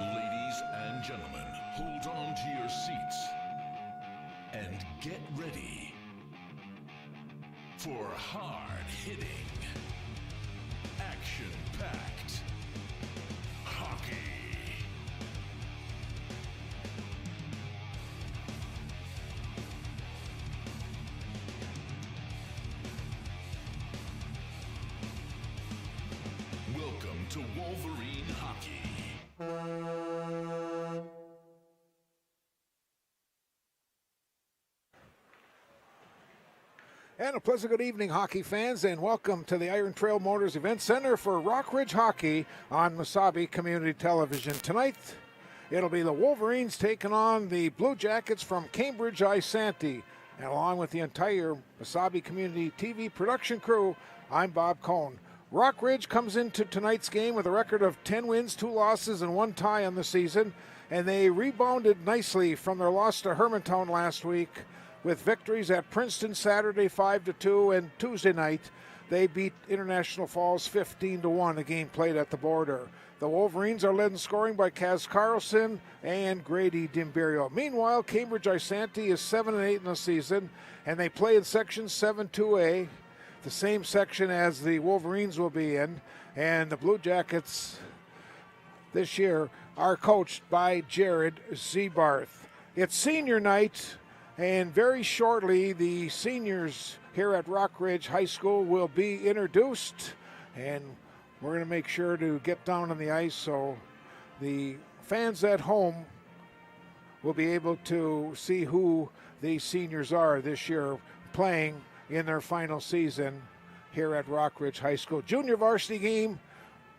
Ladies and gentlemen, hold on to your seats and get ready for hard-hitting, action-packed hockey. Welcome to Wolverine Hockey. And a pleasant good evening, hockey fans, and welcome to the Iron Trail Motors Event Center for Rockridge Hockey on Mesabi Community Television. Tonight, it'll be the Wolverines taking on the Blue Jackets from Cambridge Isanti. And along with the entire Mesabi Community TV production crew, I'm Bob Cohn. Rockridge comes into tonight's game with a record of 10 wins, 2 losses, and 1 tie on the season, and they rebounded nicely from their loss to Hermantown last week, with victories at Princeton Saturday 5-2, and Tuesday night they beat International Falls 15-1, a game played at the border. The Wolverines are led in scoring by Kaz Carlson and Grady Dimberio. Meanwhile, Cambridge Isanti is 7-8 in the season, and they play in Section 7-2A, the same section as the Wolverines will be in, and the Blue Jackets this year are coached by Jared Zebarth. It's senior night, and very shortly, the seniors here at Rockridge High School will be introduced, and we're going to make sure to get down on the ice so the fans at home will be able to see who the seniors are this year playing in their final season here at Rockridge High School. Junior varsity game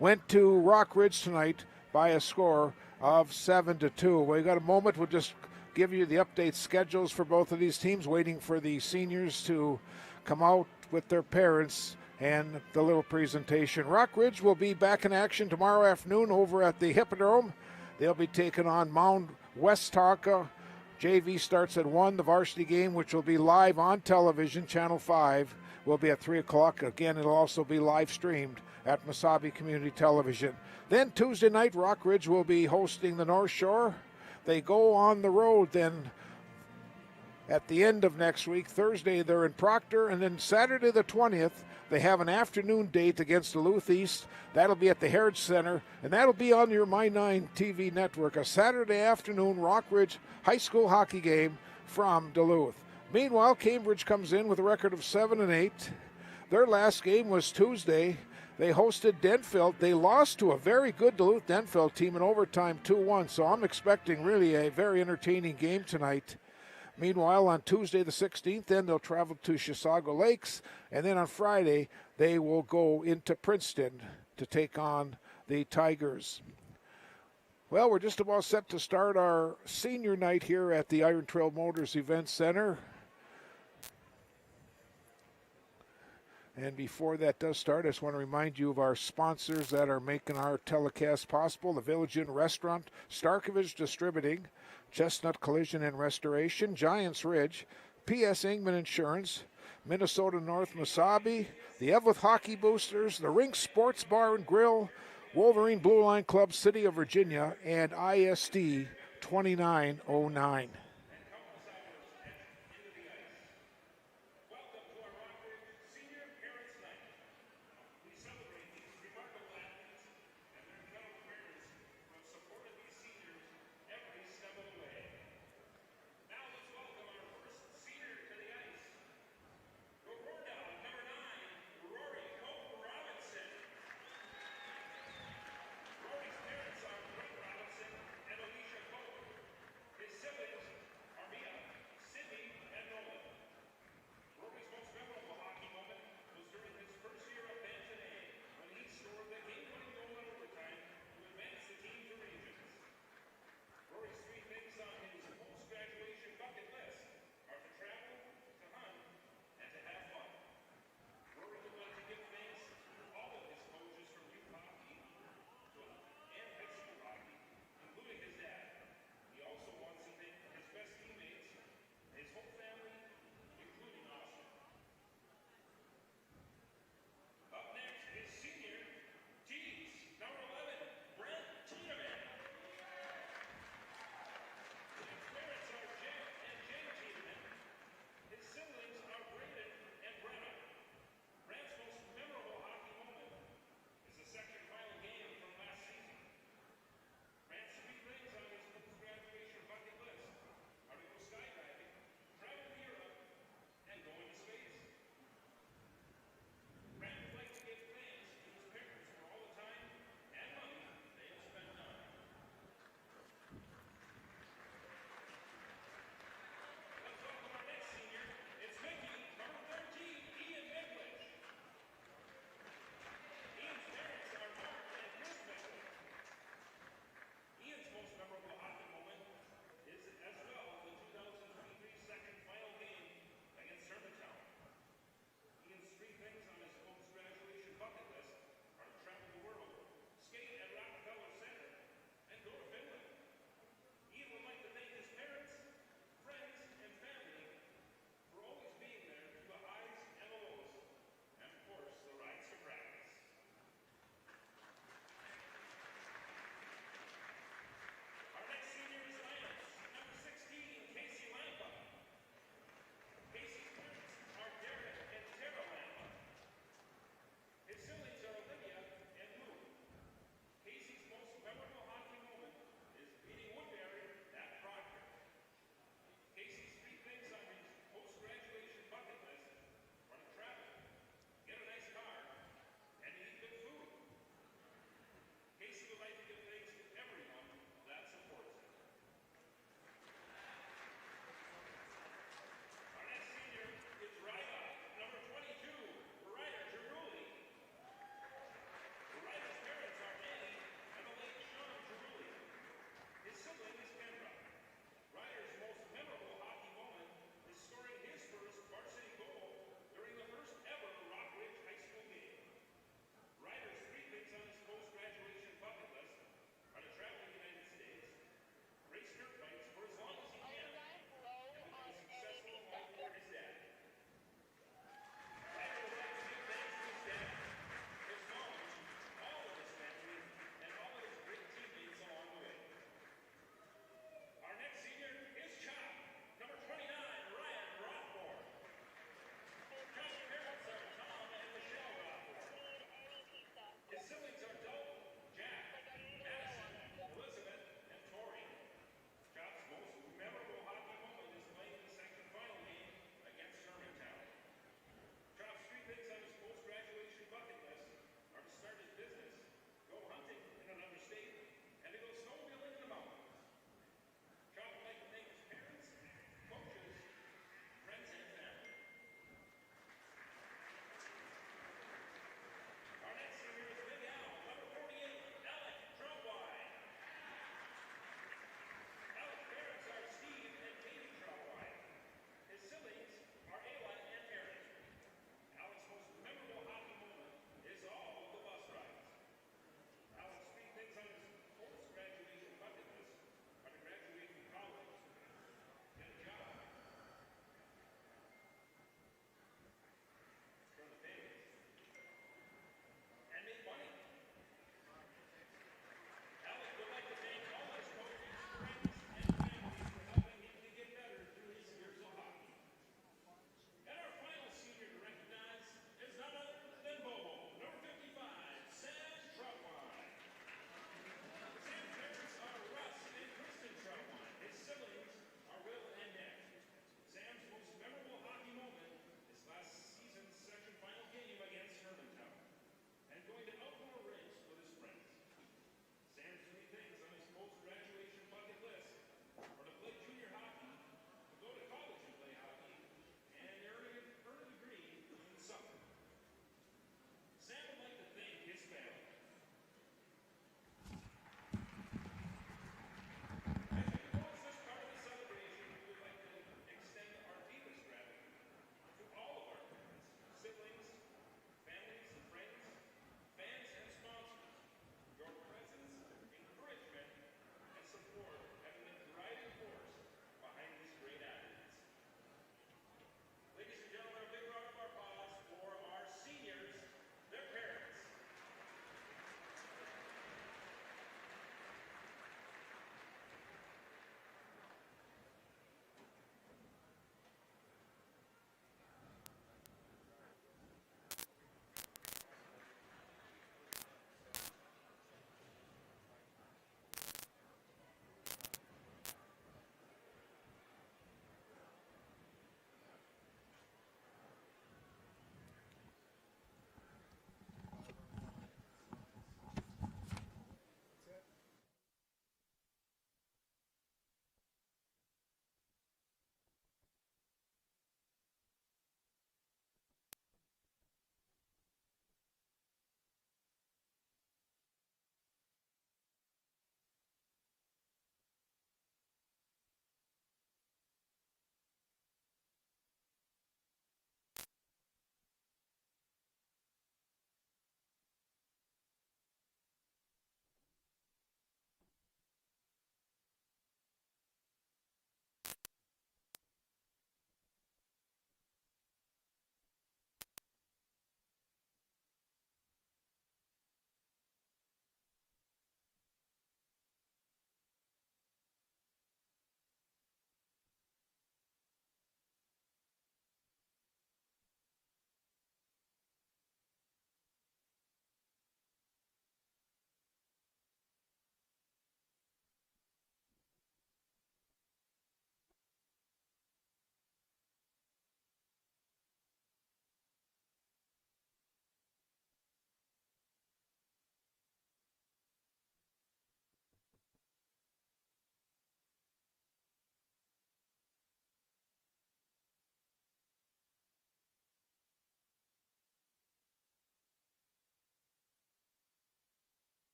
went to Rockridge tonight by a score of 7-2. We got a moment. We'll just give you the update schedules for both of these teams, waiting for the seniors to come out with their parents and the little presentation. Rockridge will be back in action tomorrow afternoon over at the Hippodrome. They'll be taking on Mount Westaka. JV starts at 1. The varsity game, which will be live on television, Channel 5, will be at 3 o'clock. Again, it'll also be live streamed at Mesabi Community Television. Then Tuesday night, Rockridge will be hosting the North Shore. They go on the road then at the end of next week. Thursday, they're in Proctor, and then Saturday the 20th, they have an afternoon date against Duluth East. That'll be at the Heritage Center, and that'll be on your My9 TV network. A Saturday afternoon Rockridge High School hockey game from Duluth. Meanwhile, Cambridge comes in with a record of 7-8. Their last game was Tuesday. They hosted Denfeld. They lost to a very good Duluth Denfeld team in overtime 2-1, so I'm expecting really a very entertaining game tonight. Meanwhile, on Tuesday the 16th, then they'll travel to Chisago Lakes, and then on Friday they will go into Princeton to take on the Tigers. Well, we're just about set to start our senior night here at the Iron Trail Motors Event Center. And before that does start, I just want to remind you of our sponsors that are making our telecast possible. The Village Inn Restaurant, Starkovich Distributing, Chestnut Collision and Restoration, Giants Ridge, P.S. Ingman Insurance, Minnesota North Mesabi, the Evlith Hockey Boosters, the Rink Sports Bar and Grill, Wolverine Blue Line Club, City of Virginia, and ISD 2909.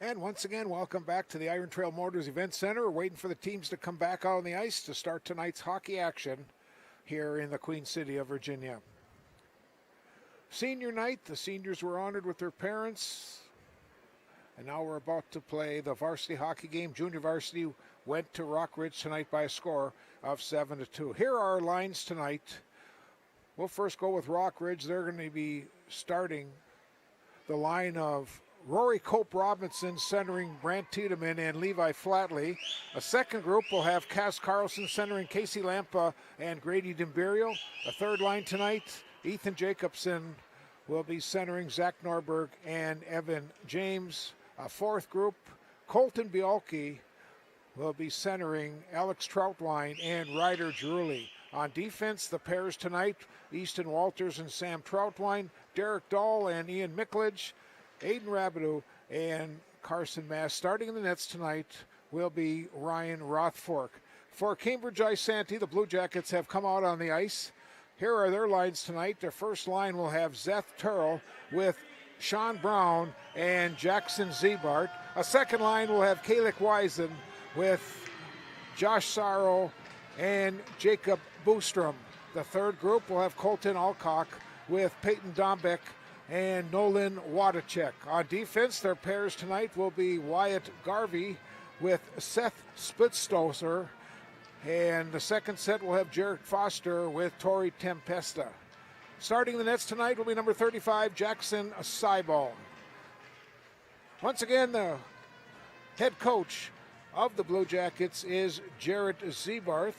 And once again, welcome back to the Iron Trail Motors Event Center. We're waiting for the teams to come back out on the ice to start tonight's hockey action here in the Queen City of Virginia. Senior night, the seniors were honored with their parents. And now we're about to play the varsity hockey game. Junior varsity went to Rockridge tonight by a score of 7-2. Here are our lines tonight. We'll first go with Rockridge. They're going to be starting the line of Rory Cope Robinson centering Brant Tiedemann and Levi Flatley. A second group will have Cass Carlson centering Casey Lampa and Grady Dimberio. A third line tonight, Ethan Jacobson will be centering Zach Norberg and Evan James. A fourth group, Colton Bialke will be centering Alex Troutwine and Ryder Drewley. On defense, the pairs tonight, Easton Walters and Sam Troutwine, Derek Dahl and Ian Miklage, Aiden Rabideau and Carson Mass. Starting in the nets tonight will be Ryan Rothfork. For Cambridge Ice Santee, the Blue Jackets have come out on the ice. Here are their lines tonight. Their first line will have Zeth Turl with Sean Brown and Jackson Zebart. A second line will have Kalik Wisen with Josh Sorrow and Jacob Boostrom. The third group will have Colton Alcock with Peyton Dombeck and Nolan Wadachek. On defense, their pairs tonight will be Wyatt Garvey with Seth Splitstoser, and the second set will have Jarrett Foster with Tori Tempesta. Starting the nets tonight will be number 35, Jackson Seibel. Once again, the head coach of the Blue Jackets is Jarrett Zebarth.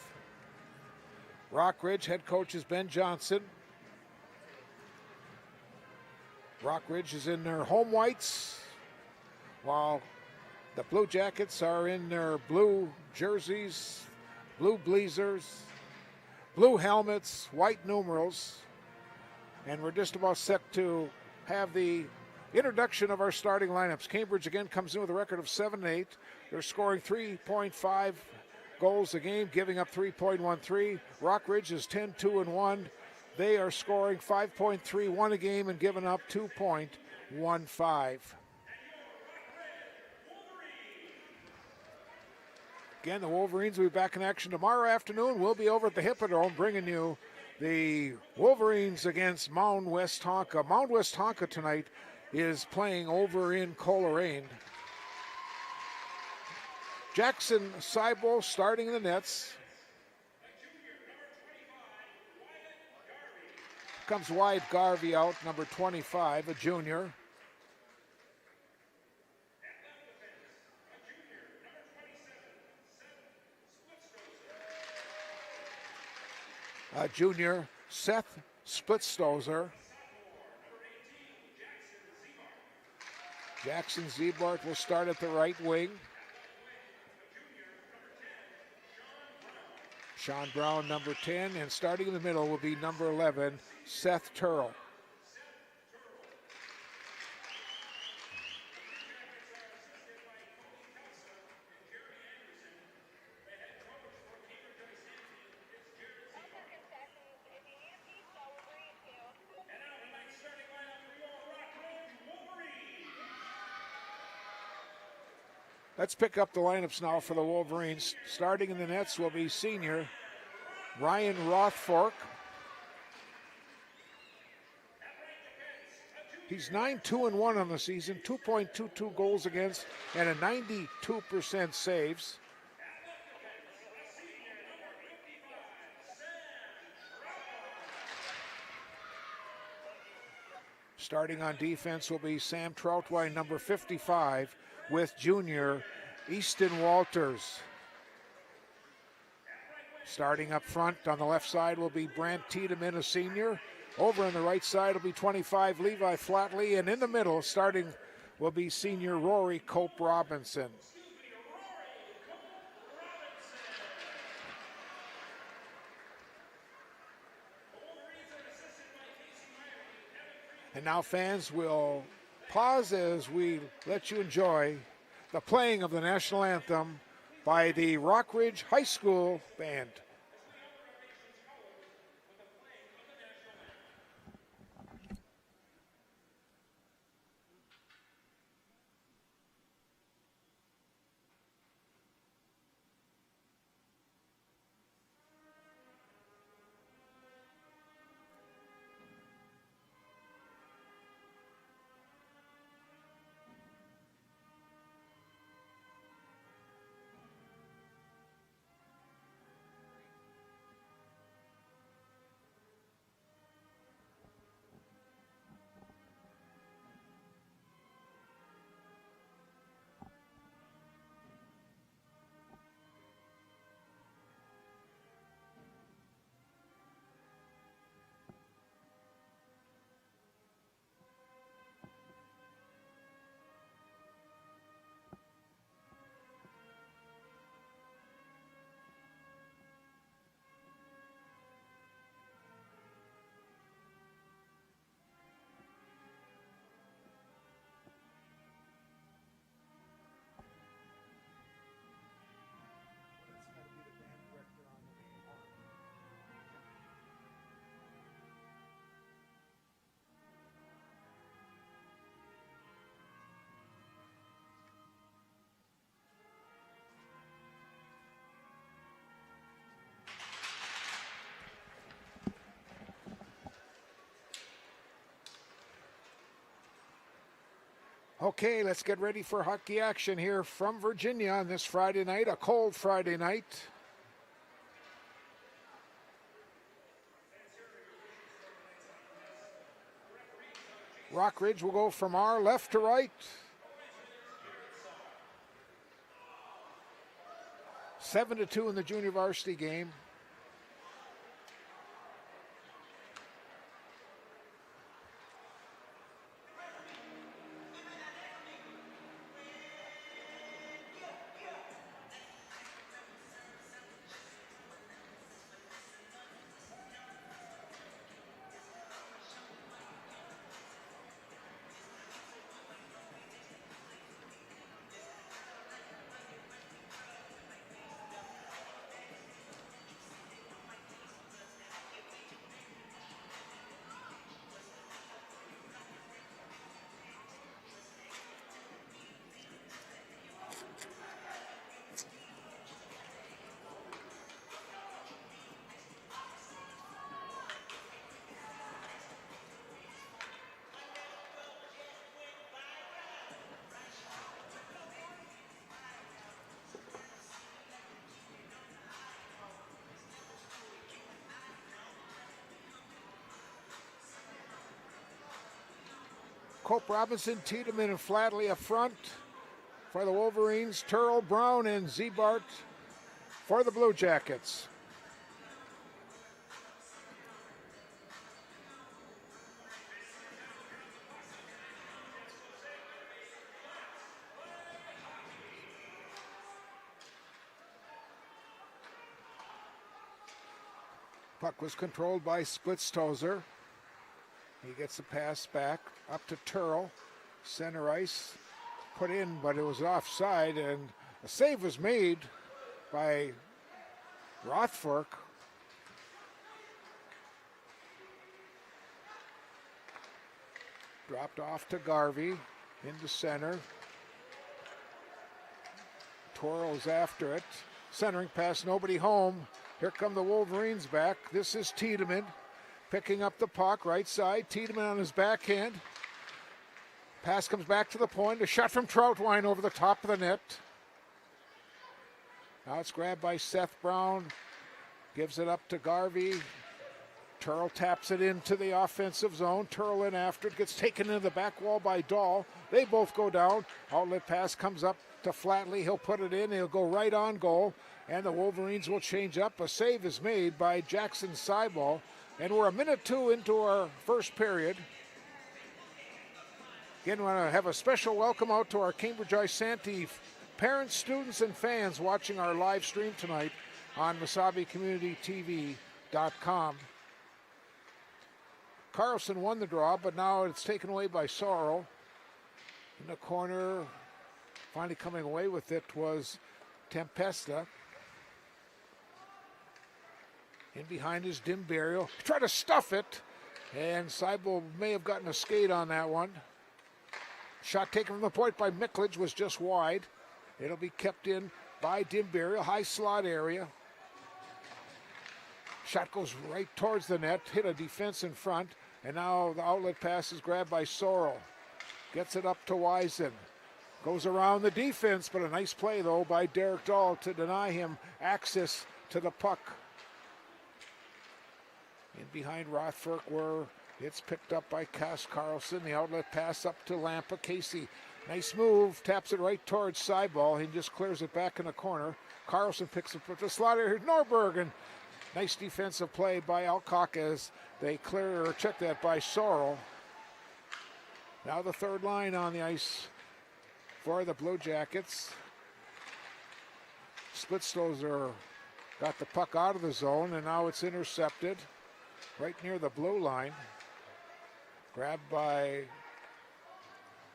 Rockridge head coach is Ben Johnson. Rockridge is in their home whites, while the Blue Jackets are in their blue jerseys, blue blazers, blue helmets, white numerals. And we're just about set to have the introduction of our starting lineups. Cambridge again comes in with a record of 7-8. They're scoring 3.5 goals a game, giving up 3.13. Rockridge is 10-2-1. They are scoring 5.31 a game and giving up 2.15. Again, the Wolverines will be back in action tomorrow afternoon. We'll be over at the Hippodrome bringing you the Wolverines against Mound West Tonka. Mound West Tonka tonight is playing over in Coleraine. Jackson Seibel starting in the nets. Comes Wyatt Garvey out, number 25, a junior. Junior Seth Splitstoser. Jackson Zebart will start at the right wing. Sean Brown, number 10, and starting in the middle will be number 11, Seth Turl. Let's pick up the lineups now for the Wolverines. Starting in the nets will be senior Ryan Rothfork. He's 9-2-1 on the season, 2.22 goals against, and a 92% saves. Starting on defense will be Sam Troutwine, number 55, with junior Easton Walters. Starting up front on the left side will be Brant Tiedemann, a senior. Over on the right side will be 25 Levi Flatley, and in the middle starting will be senior Rory Cope Robinson. And now fans will pause as we let you enjoy the playing of the national anthem by the Rockridge High School Band. Okay, let's get ready for hockey action here from Virginia on this Friday night, a cold Friday night. Rockridge will go from our left to right. 7-2 in the junior varsity game. Cope Robinson, Tiedemann, and Flatley up front for the Wolverines. Turl, Brown, and Zebart for the Blue Jackets. Puck was controlled by Splitztozer. He gets the pass back up to Turl. Center ice put in, but it was offside, and a save was made by Rothfork. Dropped off to Garvey into center. Turl's after it. Centering pass, nobody home. Here come the Wolverines back. This is Tiedemann. Picking up the puck, right side. Tiedemann on his backhand. Pass comes back to the point. A shot from Troutwine over the top of the net. Now it's grabbed by Seth Brown. Gives it up to Garvey. Turl taps it into the offensive zone. Turl in after it. Gets taken into the back wall by Dahl. They both go down. Outlet pass comes up to Flatley. He'll put it in. He'll go right on goal. And the Wolverines will change up. A save is made by Jackson Seibel. And we're a minute 2 into our first period. Again, we want to have a special welcome out to our Cambridge Isanti parents, students, and fans watching our live stream tonight on MasabiCommunityTV.com. Carlson won the draw, but now it's taken away by Sorrell. In the corner, finally coming away with it was Tempesta. In behind is Dimberio. Try to stuff it, and Seibel may have gotten a skate on that one. Shot taken from the point by Miklich was just wide. It'll be kept in by Dimberio, high slot area. Shot goes right towards the net, hit a defense in front, and now the outlet pass is grabbed by Sorrell. Gets it up to Wisen. Goes around the defense, but a nice play, though, by Derek Dahl to deny him access to the puck. In behind Rothfork, where it's picked up by Cass Carlson. The outlet pass up to Lampa. Casey, nice move, taps it right towards Seibel. He just clears it back in the corner. Carlson picks it up the slot here. Norberg, and nice defensive play by Alcock as they clear or check that by Sorrell. Now the third line on the ice for the Blue Jackets. Splitztozer got the puck out of the zone, and now it's intercepted right near the blue line. Grabbed by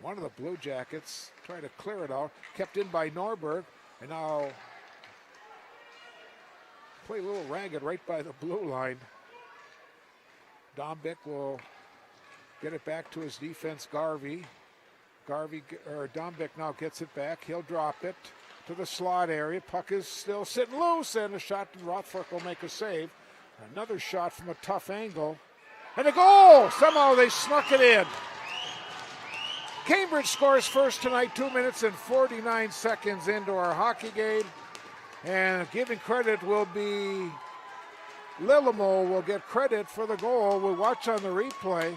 one of the Blue Jackets. Trying to clear it out. Kept in by Norberg. And now play a little ragged right by the blue line. Dombick will get it back to his defense, Dombick now gets it back. He'll drop it to the slot area. Puck is still sitting loose, and a shot to Rothfork will make a save. Another shot from a tough angle. And a goal! Somehow they snuck it in. Cambridge scores first tonight, 2 minutes and 49 seconds into our hockey game. And giving credit will be Lillimo will get credit for the goal. We'll watch on the replay.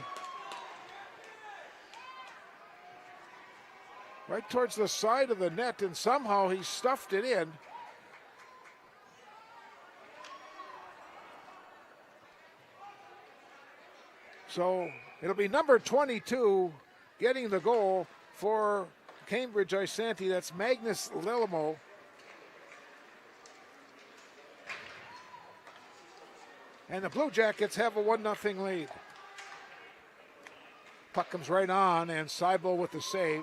Right towards the side of the net, and somehow he stuffed it in. So it'll be number 22 getting the goal for Cambridge Isanti. That's Magnus Lillimo. And the Blue Jackets have a 1-0 lead. Puck comes right on, and Seibel with the save.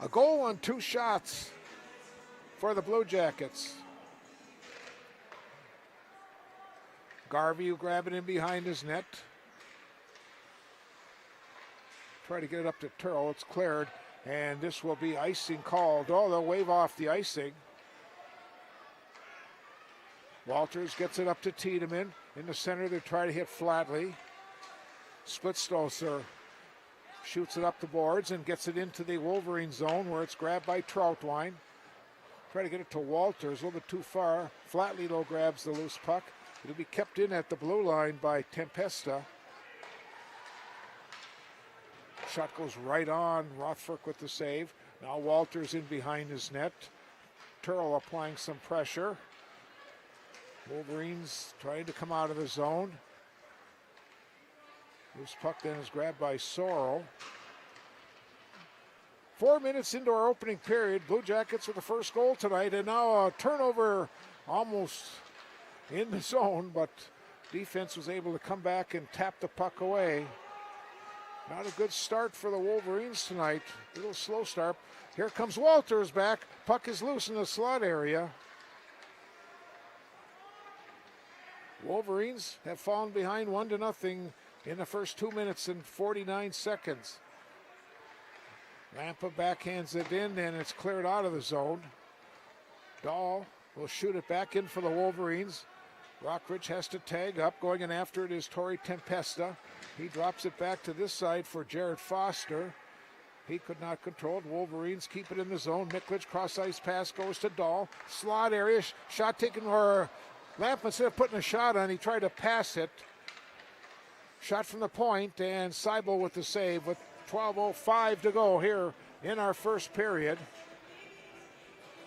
A goal on 2 shots for the Blue Jackets. Garvey will grab it in behind his net. Try to get it up to Turl. It's cleared, and this will be icing called. Oh, they'll wave off the icing. Walters gets it up to Tiedemann. In the center, they try to hit Flatley. Splitstoser shoots it up the boards and gets it into the Wolverine zone where it's grabbed by Troutwine. Try to get it to Walters, a little bit too far. Flatley, though, grabs the loose puck. It'll be kept in at the blue line by Tempesta. Shot goes right on. Rothberg with the save. Now Walters in behind his net. Turl applying some pressure. Wolverines trying to come out of the zone. Loose puck then is grabbed by Sorrell. 4 minutes into our opening period. Blue Jackets with the first goal tonight, and now a turnover almost in the zone, but defense was able to come back and tap the puck away. Not a good start for the Wolverines tonight. A little slow start. Here comes Walters back. Puck is loose in the slot area. Wolverines have fallen behind 1-0 in the first 2 minutes and 49 seconds. Lampa backhands it in, and it's cleared out of the zone. Dahl will shoot it back in for the Wolverines. Rockridge has to tag up. Going in after it is Torrey Tempesta. He drops it back to this side for Jared Foster. He could not control it. Wolverines keep it in the zone. Miklich cross-ice pass goes to Dahl. Slot area. Shot taken, or Lampa, instead of putting a shot on, he tried to pass it. Shot from the point, and Seibel with the save with 12:05 to go here in our first period.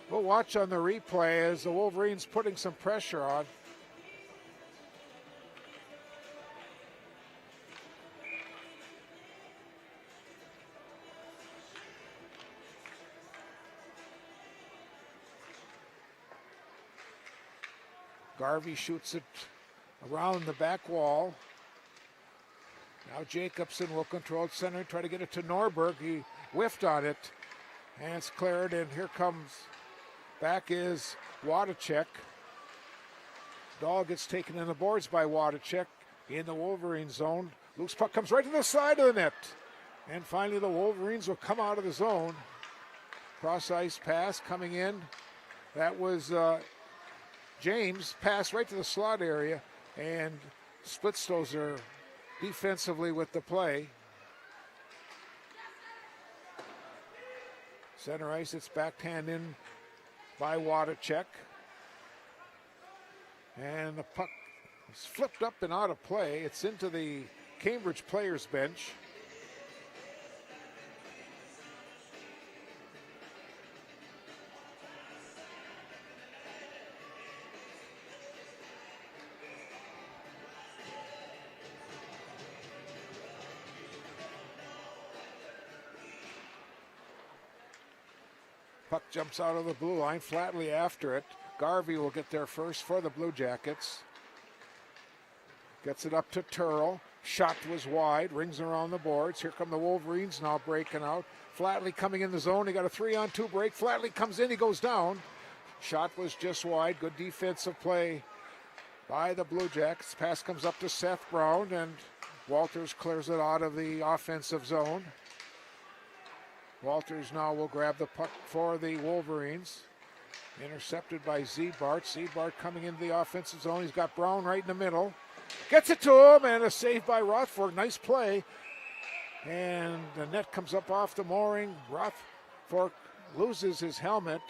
We'll watch on the replay as the Wolverines putting some pressure on. Garvey shoots it around the back wall. Now Jacobson will control it center, try to get it to Norberg. He whiffed on it, and it's cleared, and here comes, back is Wadacek. Dahl gets taken in the boards by Wadacek in the Wolverine zone. Loose puck comes right to the side of the net. And finally the Wolverines will come out of the zone. Cross-ice pass coming in. That was James, pass right to the slot area, and Splitstoser defensively with the play. Center ice, it's backhand in by Wadacek. And the puck is flipped up and out of play. It's into the Cambridge players bench. Puck jumps out of the blue line, Flatley after it. Garvey will get there first for the Blue Jackets. Gets it up to Turl. Shot was wide, rings around the boards. Here come the Wolverines now breaking out. Flatley coming in the zone. He got a 3-on-2 break. Flatley comes in, he goes down. Shot was just wide. Good defensive play by the Blue Jackets. Pass comes up to Seth Brown, and Walters clears it out of the offensive zone. Walters now will grab the puck for the Wolverines. Intercepted by Zbart. Zbart coming into the offensive zone. He's got Brown right in the middle. Gets it to him, and a save by Rothfork. Nice play. And the net comes up off the mooring. Rothfork loses his helmet.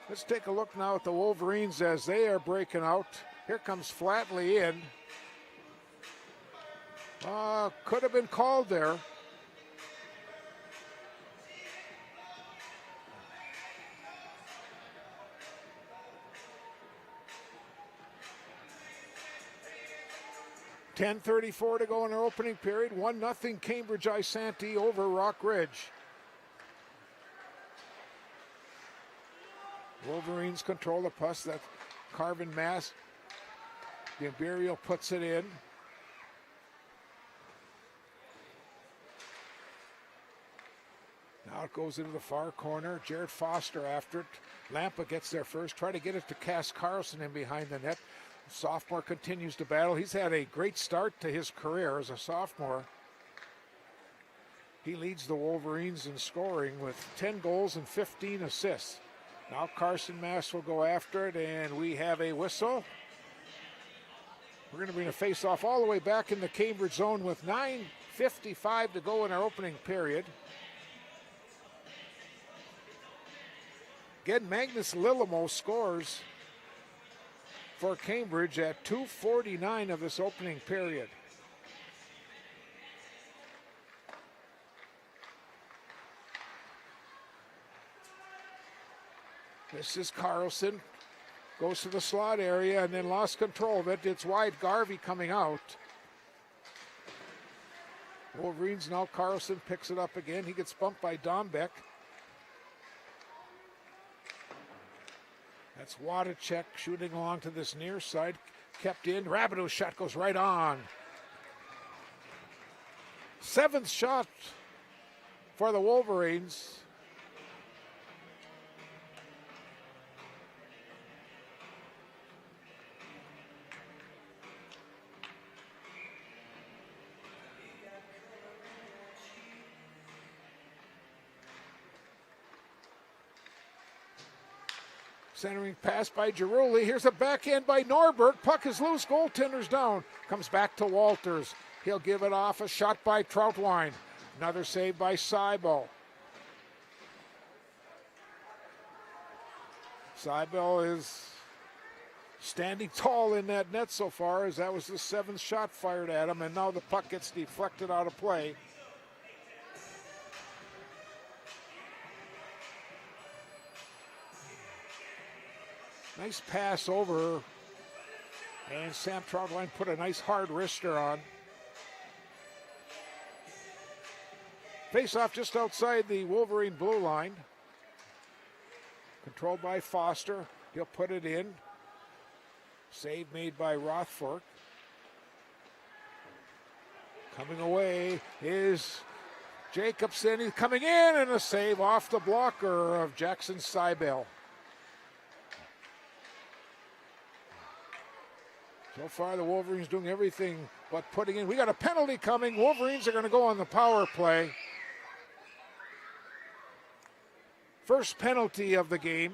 Let's take a look now at the Wolverines as they are breaking out. Here comes Flatley in. Could have been called there. .10:34 to go in our opening period. 1-0 Cambridge Isanti over Rock Ridge. Wolverines control the puck. That Carvin Mass. The Imperial puts it in. Now it goes into the far corner. Jared Foster after it. Lampa gets there first. Try to get it to Cass Carlson in behind the net. Sophomore continues to battle. He's had a great start to his career as a sophomore. He leads the Wolverines in scoring with 10 goals and 15 assists. Now Carson Mass will go after it, and we have a whistle. We're going to bring a face-off all the way back in the Cambridge zone with 9:55 to go in our opening period. Again, Magnus Lillamo scores for Cambridge at 2:49 of this opening period. This is Carlson. Goes to the slot area and then lost control of it. It's wide. Garvey coming out. Wolverines now. Carlson picks it up again. He gets bumped by Dombeck. That's Wadacek shooting along to this near side. Kept in. Rabideau's shot goes right on. 7th shot for the Wolverines. Centering pass by Giruli. Here's a backhand by Norberg. Puck is loose. Goaltender's down. Comes back to Walters. He'll give it off. A shot by Troutwine. Another save by Seibel. Seibel is standing tall in that net so far, as that was the 7th shot fired at him, and now the puck gets deflected out of play. Nice pass over, and Sam Troutwine put a nice hard wrister on. Face off just outside the Wolverine blue line. Controlled by Foster. He'll put it in. Save made by Rothfork. Coming away is Jacobson. He's coming in, and a save off the blocker of Jackson Seibel. So far, the Wolverines doing everything but putting in. We got a penalty coming. Wolverines are going to go on the power play. First penalty of the game.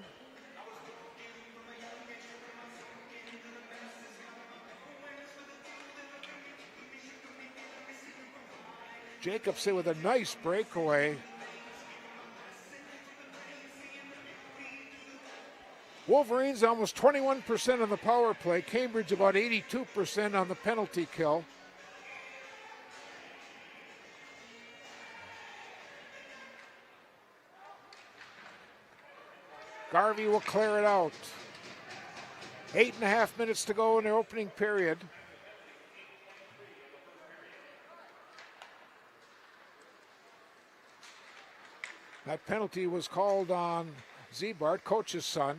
Jacobson with a nice breakaway. Wolverines almost 21% on the power play. Cambridge about 82% on the penalty kill. Garvey will clear it out. 8.5 minutes to go in the opening period. That penalty was called on Zbart, coach's son.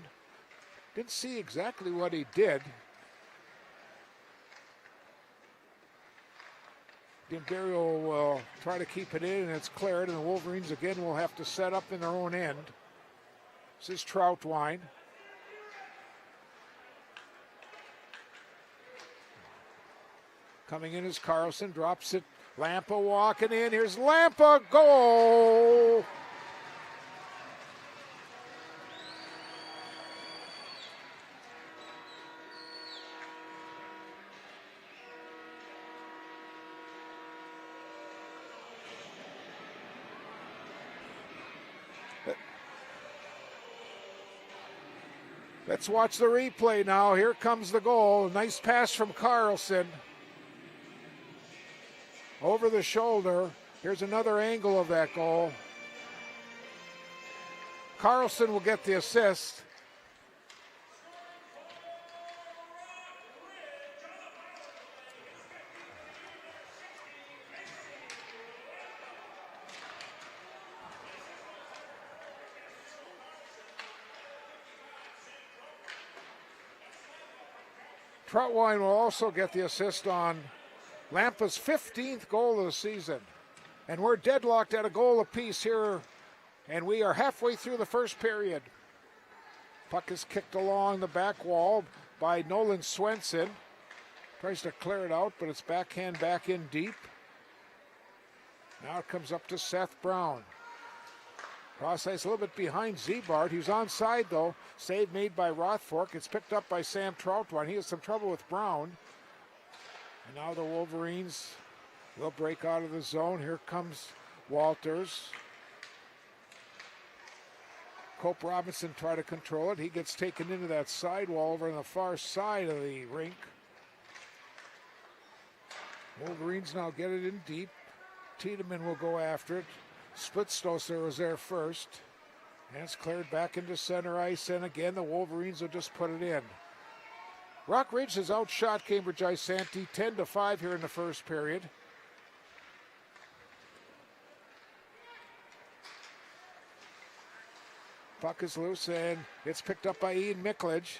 Didn't see exactly what he did. D'Imperio will try to keep it in, and it's cleared, and the Wolverines again will have to set up in their own end. This is Troutwine. Coming in is Carlson, drops it. Lampa walking in. Here's Lampa, goal! Let's watch the replay now. Here comes the goal. Nice pass from Carlson. Over the shoulder. Here's another angle of that goal. Carlson will get the assist. Troutwine will also get the assist on Lampa's 15th goal of the season. And we're deadlocked at a goal apiece here, and we are halfway through the first period. Puck is kicked along the back wall by Nolan Swenson. Tries to clear it out, but it's backhand back in deep. Now it comes up to Seth Brown. Cross ice a little bit behind Zebart. He's onside though. Save made by Rothfork. It's picked up by Sam Troutwine. He has some trouble with Brown. And now the Wolverines will break out of the zone. Here comes Walters. Cope Robinson try to control it. He gets taken into that sidewall over on the far side of the rink. Wolverines now get it in deep. Tiedemann will go after it. Splitstoser was there first. And it's cleared back into center ice. And again, the Wolverines will just put it in. Rockridge has outshot Cambridge Isanti 10-5 here in the first period. Puck is loose and it's picked up by Ian Miklage.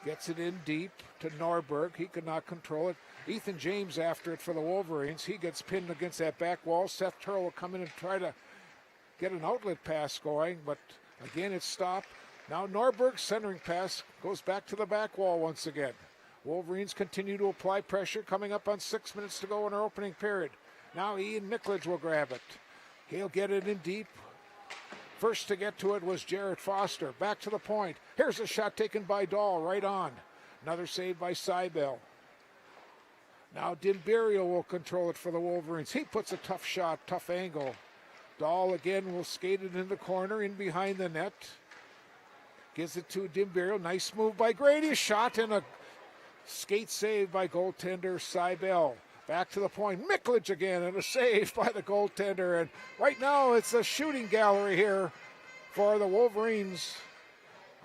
Gets it in deep to Norberg. He could not control it. Ethan James after it for the Wolverines. He gets pinned against that back wall. Seth Turl will come in and try to get an outlet pass going, but again it's stopped. Now Norberg's centering pass goes back to the back wall once again. Wolverines continue to apply pressure, coming up on 6 minutes to go in our opening period. Now Ian Miklage will grab it. He'll get it in deep. First to get to it was Jarrett Foster. Back to the point. Here's a shot taken by Dahl right on. Another save by Seibel. Now Dimberio will control it for the Wolverines. He puts a tough shot, tough angle. Dahl again will skate it in the corner, in behind the net. Gives it to Dimberio. Nice move by Grady. A shot and a skate save by goaltender Seibel. Back to the point. Miklage again and a save by the goaltender. And right now it's a shooting gallery here for the Wolverines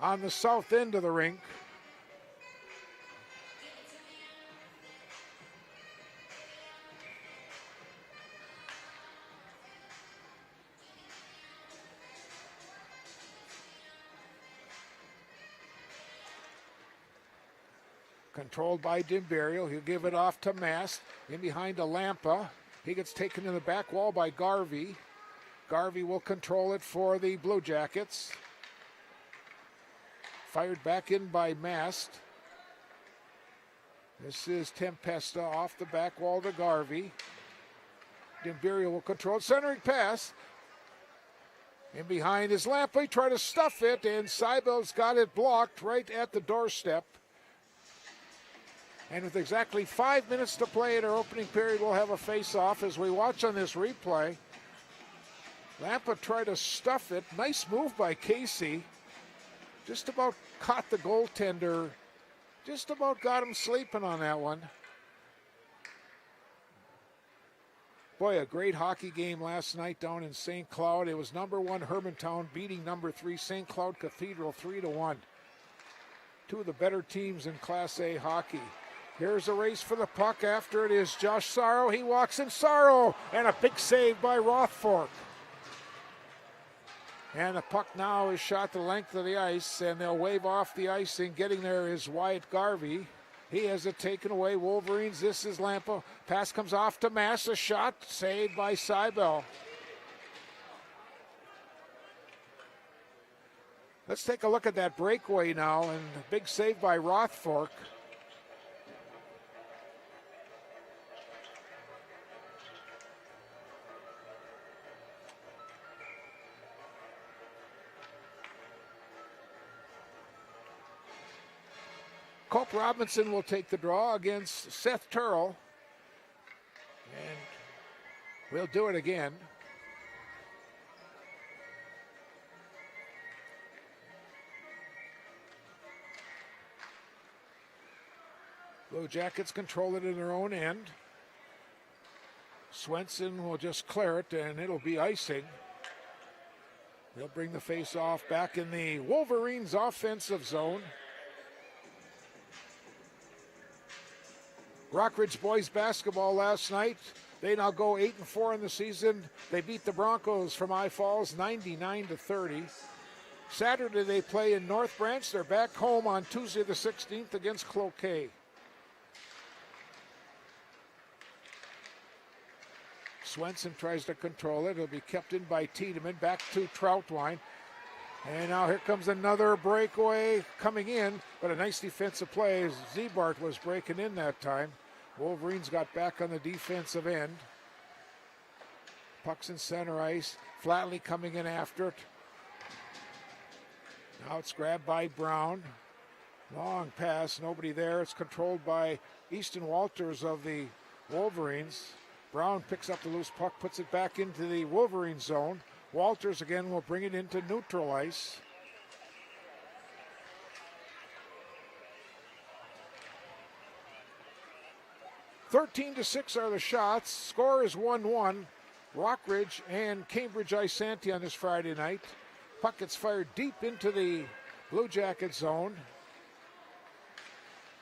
on the south end of the rink. Controlled by Dimberio. He'll give it off to Mast. In behind to Lampa. He gets taken in the back wall by Garvey. Garvey will control it for the Blue Jackets. Fired back in by Mast. This is Tempesta off the back wall to Garvey. Dimberio will control it. Centering pass. In behind is Lampa. He tried to stuff it, and Seibel's got it blocked right at the doorstep. And with exactly 5 minutes to play in our opening period, we'll have a face-off as we watch on this replay. Lampa tried to stuff it. Nice move by Casey. Just about caught the goaltender. Just about got him sleeping on that one. Boy, a great hockey game last night down in St. Cloud. It was number 1 Hermantown beating number 3 St. Cloud Cathedral 3-1. Two of the better teams in Class A hockey. Here's a race for the puck. After it is Josh Sorrow. He walks in. Sorrow, and a big save by Rothfork. And the puck now is shot the length of the ice, and they'll wave off the icing. Getting there is Wyatt Garvey. He has it taken away. Wolverines, this is Lampa. Pass comes off to Mass. A shot saved by Seibel. Let's take a look at that breakaway now, and a big save by Rothfork. Cope Robinson will take the draw against Seth Turl. And we'll do it again. Blue Jackets control it in their own end. Swenson will just clear it, and it'll be icing. They'll bring the face-off back in the Wolverines' offensive zone. Rockridge boys basketball last night. They now go 8-4 in the season. They beat the Broncos from I Falls 99-30. Saturday they play in North Branch. They're back home on Tuesday the 16th against Cloquet. Swenson tries to control it. It'll be kept in by Tiedemann. Back to Troutwine. And now here comes another breakaway coming in, but a nice defensive play. Zebart was breaking in that time. Wolverines got back on the defensive end. Puck's in center ice. Flatley coming in after it. Now it's grabbed by Brown. Long pass, nobody there. It's controlled by Easton Walters of the Wolverines. Brown picks up the loose puck, puts it back into the Wolverine zone. Walters again will bring it into neutral ice. (13-6) are the shots. Score is 1-1. Rockridge and Cambridge Isanti on this Friday night. Puck gets fired deep into the Blue Jacket zone.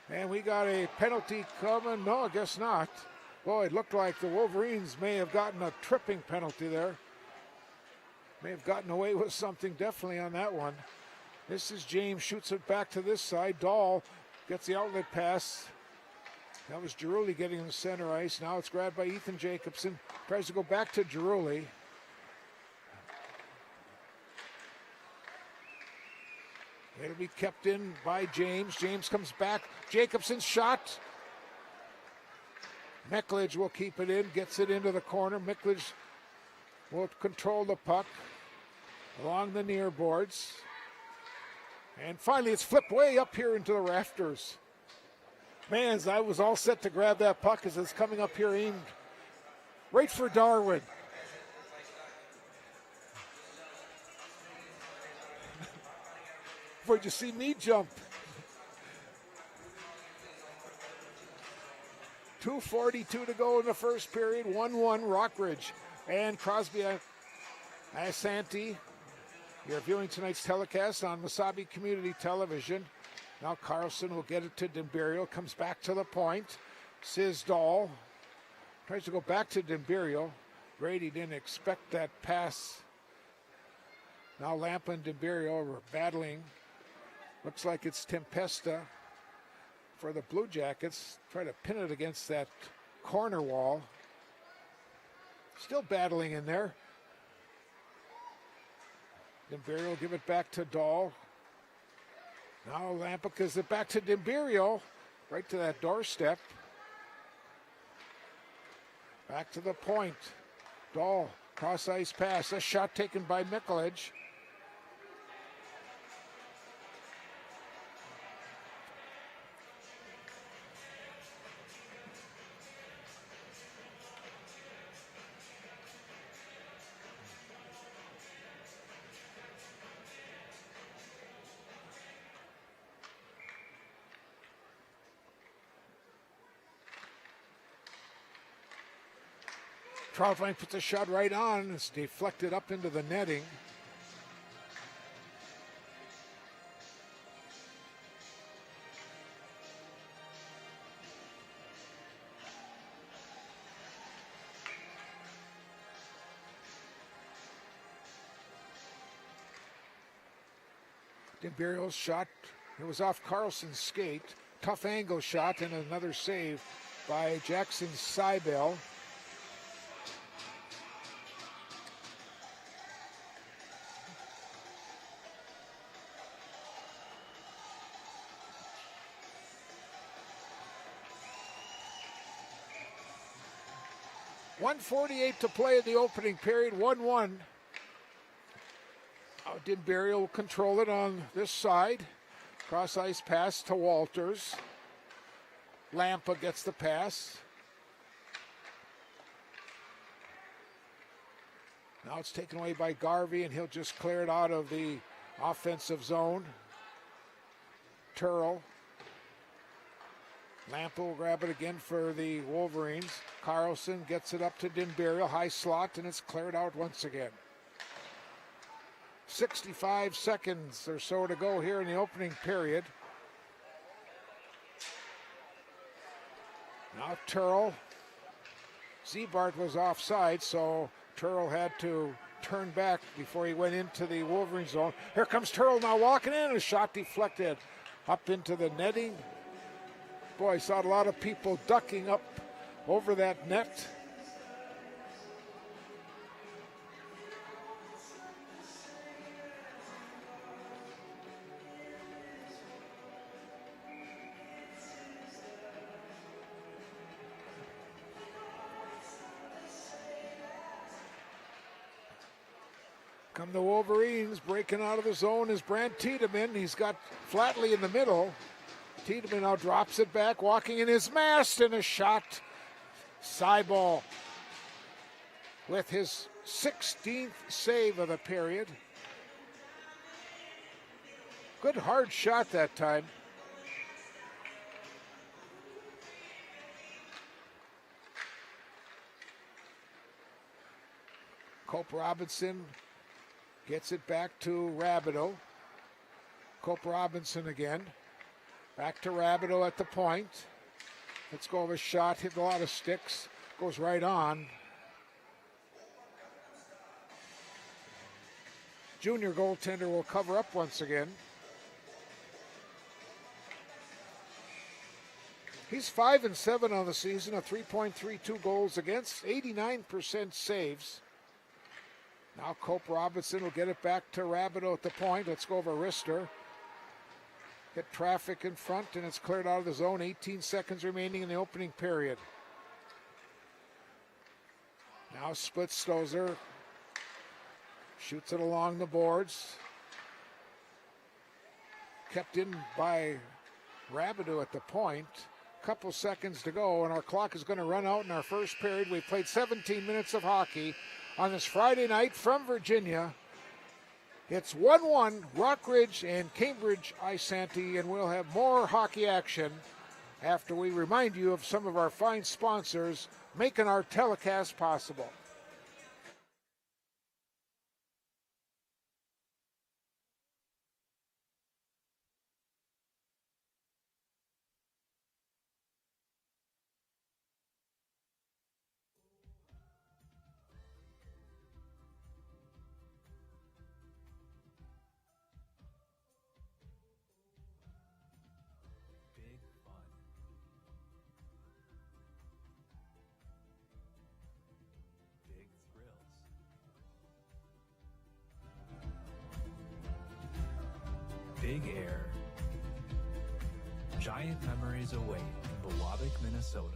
And we got a penalty coming. No, I guess not. Boy, it looked like the Wolverines may have gotten a tripping penalty there. May have gotten away with something definitely on that one. This is James, shoots it back to this side. Dahl gets the outlet pass. That was Giruli getting in the center ice. Now it's grabbed by Ethan Jacobson. Tries to go back to Giruli. It'll be kept in by James. James comes back. Jacobson's shot. Meckledge will keep it in, gets it into the corner. Meckledge will control the puck along the near boards. And finally, it's flipped way up here into the rafters. Man, I was all set to grab that puck as it's coming up here aimed right for Darwin. Where'd you see me jump? 2:42 to go in the first period. 1-1 Rockridge and Crosby Isanti. You're viewing tonight's telecast on Mesabi Community Television. Now Carlson will get it to Dimberio. Comes back to the point. Dahl tries to go back to Dimberio. Grady didn't expect that pass. Now Lampa and Dimberio are battling. Looks like it's Tempesta for the Blue Jackets. Try to pin it against that corner wall. Still battling in there. Dimberio will give it back to Dahl. Now Lampa gives it back to Dimberio. Right to that doorstep. Back to the point. Dahl, cross ice pass. A shot taken by Mikulich. Troutwine puts a shot right on. It's deflected up into the netting. Dimberio's shot, it was off Carlson's skate. Tough angle shot and another save by Jackson Seibel. .148 to play in the opening period, 1-1. Dimberio will control it on this side. Cross ice pass to Walters. Lampa gets the pass. Now it's taken away by Garvey, and he'll just clear it out of the offensive zone. Turl Lampa will grab it again for the Wolverines. Carlson gets it up to Dinberrio, high slot, and it's cleared out once again. 65 seconds or so to go here in the opening period. Now Turl. Zebart was offside, so Turl had to turn back before he went into the Wolverine zone. Here comes Turl now walking in, a shot deflected up into the netting. Boy, I saw a lot of people ducking up over that net. Come the Wolverines, breaking out of the zone is Brant Tiedemann. He's got Flatley in the middle. Tiedemann now drops it back, walking in his mast, and a shot. Seibel with his 16th save of the period. Good hard shot that time. Cope Robinson gets it back to Rabideau. Cope Robinson again. Back to Rabideau at the point. Let's go with a shot, hit a lot of sticks. Goes right on. Junior goaltender will cover up once again. He's 5-7 on the season, a 3.32 goals against, 89% saves. Now Cope Robinson will get it back to Rabideau at the point. Let's go over Rister. Get traffic in front, and it's cleared out of the zone. 18 seconds remaining in the opening period. Now Splitstozer shoots it along the boards. Kept in by Rabideau at the point. Couple seconds to go, and our clock is going to run out in our first period. We've played 17 minutes of hockey on this Friday night from Virginia. It's 1-1, Rockridge and Cambridge Isanti, and we'll have more hockey action after we remind you of some of our fine sponsors making our telecast possible. Big Air. Giant memories await in Biwabik, Minnesota.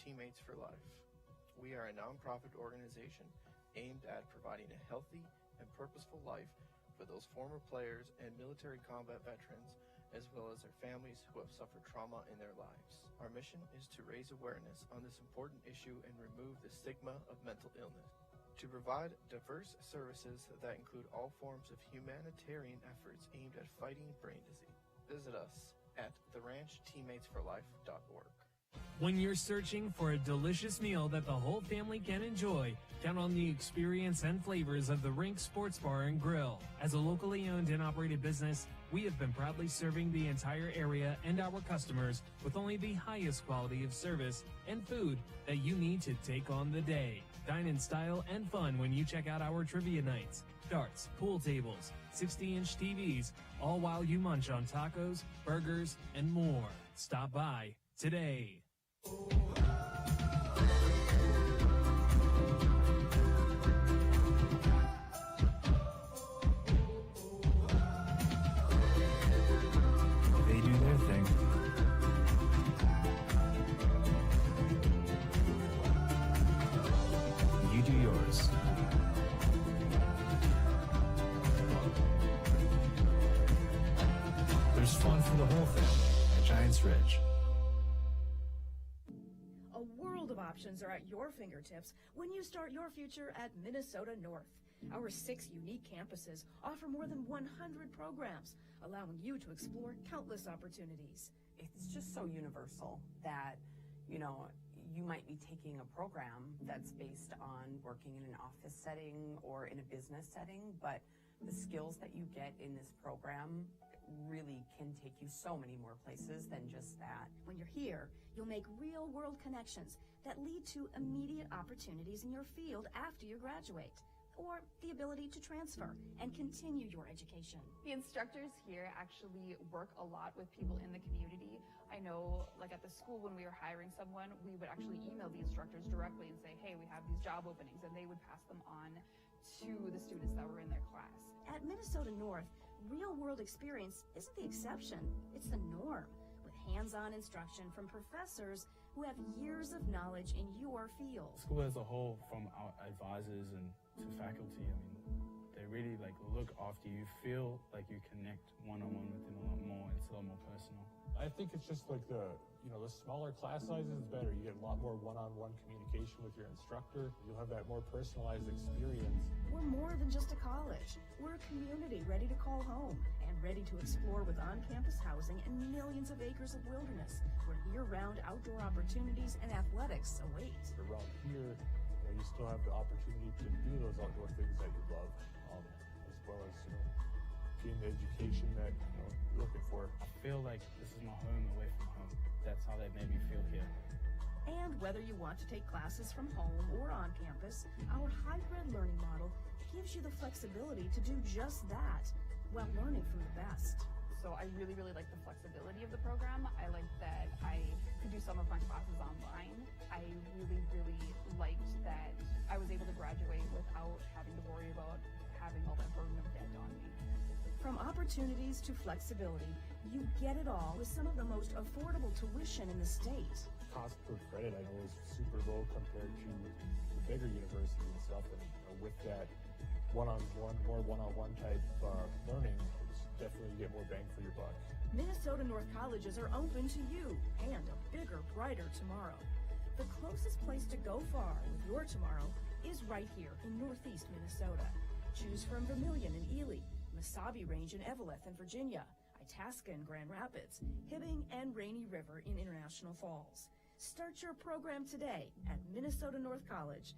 Teammates for Life. We are a nonprofit organization aimed at providing a healthy and purposeful life for those former players and military combat veterans, as well as their families who have suffered trauma in their lives. Our mission is to raise awareness on this important issue and remove the stigma of mental illness. To provide diverse services that include all forms of humanitarian efforts aimed at fighting brain disease. Visit us at theranchteammatesforlife.org. When you're searching for a delicious meal that the whole family can enjoy, count on the experience and flavors of the Rink Sports Bar and Grill. As a locally owned and operated business, we have been proudly serving the entire area and our customers with only the highest quality of service and food that you need to take on the day. Dine in style and fun when you check out our trivia nights, darts, pool tables, 60-inch TVs, all while you munch on tacos, burgers, and more. Stop by today. They do their thing. You do yours. There's fun for the whole family at Giants Ridge. A world of options are at your fingertips when you start your future at Minnesota North. Our 6 unique campuses offer more than 100 programs, allowing you to explore countless opportunities. It's just so universal that, you might be taking a program that's based on working in an office setting or in a business setting, but the skills that you get in this program really can take you so many more places than just that. When you're here, you'll make real-world connections that lead to immediate opportunities in your field after you graduate, or the ability to transfer and continue your education. The instructors here actually work a lot with people in the community. I know, like at the school, when we were hiring someone, we would actually email the instructors directly and say, hey, we have these job openings, and they would pass them on to the students that were in their class. At Minnesota North, real-world experience isn't the exception, it's the norm, with hands-on instruction from professors who have years of knowledge in your field. School as a whole, from our advisors and to faculty, they really look after you. Feel like you connect one-on-one with them a lot more. It's a lot more personal. I think it's just like the smaller class sizes is better. You get a lot more one-on-one communication with your instructor. You'll have that more personalized experience. We're more than just a college. We're a community ready to call home and ready to explore with on-campus housing and millions of acres of wilderness where year-round outdoor opportunities and athletics await. Around here, you still have the opportunity to do those outdoor things that you love, as well as getting the education that you're looking for. I feel like this is my home away from home. That's how they made me feel here. And whether you want to take classes from home or on campus, our hybrid learning model gives you the flexibility to do just that while learning from the best. So I really, really like the flexibility of the program. I like that I could do some of my classes online. I really, really liked that I was able to graduate without having to worry about having all that burden of debt on me. From opportunities to flexibility, you get it all with some of the most affordable tuition in the state. Cost per credit, I know, is super low compared to the bigger universities and stuff. And with that more one-on-one type learning, it's definitely get more bang for your buck. Minnesota North colleges are open to you and a bigger, brighter tomorrow. The closest place to go far with your tomorrow is right here in Northeast Minnesota. Choose from Vermilion in Ely, Mesabi Range in Eveleth and Virginia, Itasca in Grand Rapids, Hibbing and Rainy River in International Falls. Start your program today at Minnesota North College.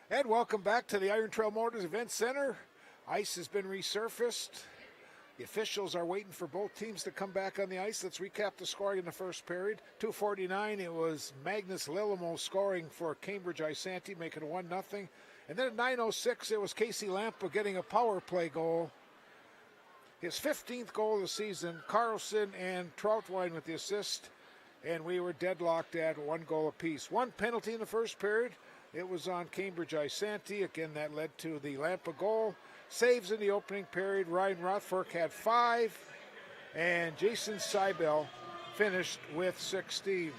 And welcome back to the Iron Trail Motors Event Center. Ice has been resurfaced. The officials are waiting for both teams to come back on the ice. Let's recap the scoring in the first period. 2:49, it was Magnus Lillimo scoring for Cambridge Isanti, making it 1-0. And then at 9:06, it was Casey Lampa getting a power play goal. His 15th goal of the season. Carlson and Troutwine with the assist. And we were deadlocked at 1 goal apiece. 1 penalty in the first period. It was on Cambridge Isanti. Again, that led to the Lampa goal. Saves in the opening period. Ryan Rothfork had 5. And Jason Seibel finished with 16.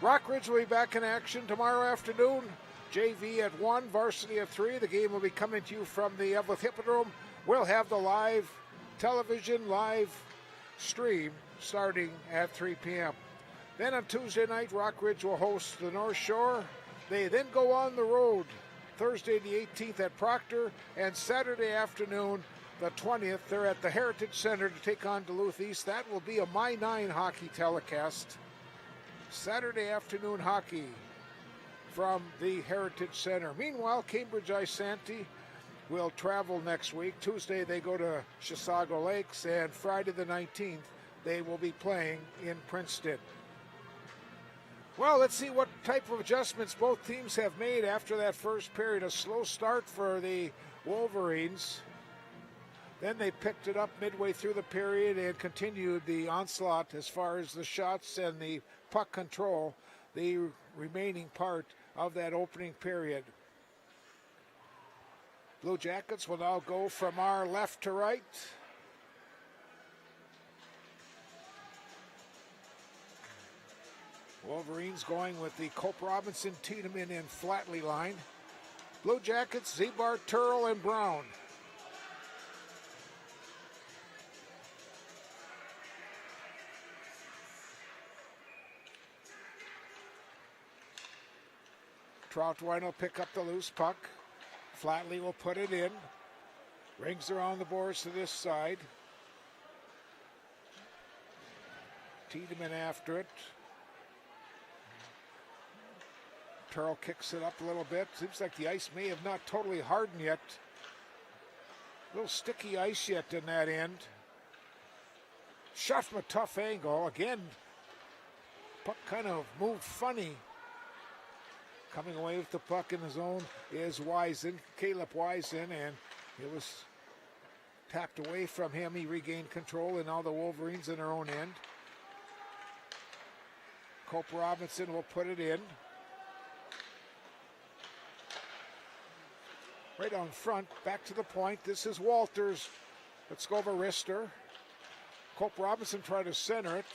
Rockridge will be back in action tomorrow afternoon. JV at 1, varsity at 3. The game will be coming to you from the Evelyn Hippodrome. We'll have the live television, live stream starting at 3 p.m. Then on Tuesday night, Rockridge will host the North Shore. They then go on the road Thursday the 18th at Proctor, and Saturday afternoon the 20th, they're at the Heritage Center to take on Duluth East. That will be a My 9 hockey telecast. Saturday afternoon hockey from the Heritage Center. Meanwhile, Cambridge Isanti will travel next week. Tuesday they go to Chisago Lakes, and Friday the 19th they will be playing in Princeton. Well, let's see what type of adjustments both teams have made after that first period. A slow start for the Wolverines. Then they picked it up midway through the period and continued the onslaught as far as the shots and the puck control, the remaining part of that opening period. Blue Jackets will now go from our left to right. Wolverines going with the Cope Robinson, Tiedemann, and Flatley line. Blue Jackets, Zebar, Turl, and Brown. Troutwine will pick up the loose puck. Flatley will put it in. Rings around the boards to this side. Tiedemann after it. Turl kicks it up a little bit. Seems like the ice may have not totally hardened yet. A little sticky ice yet in that end. Shot from a tough angle. Again, puck kind of moved funny. Coming away with the puck in the zone is Wisen, Caleb Wisen, and it was tapped away from him. He regained control, and now the Wolverines in their own end. Cope Robinson will put it in. Right on front, back to the point. This is Walters. Let's go over wrister. Cope Robinson tried to center it.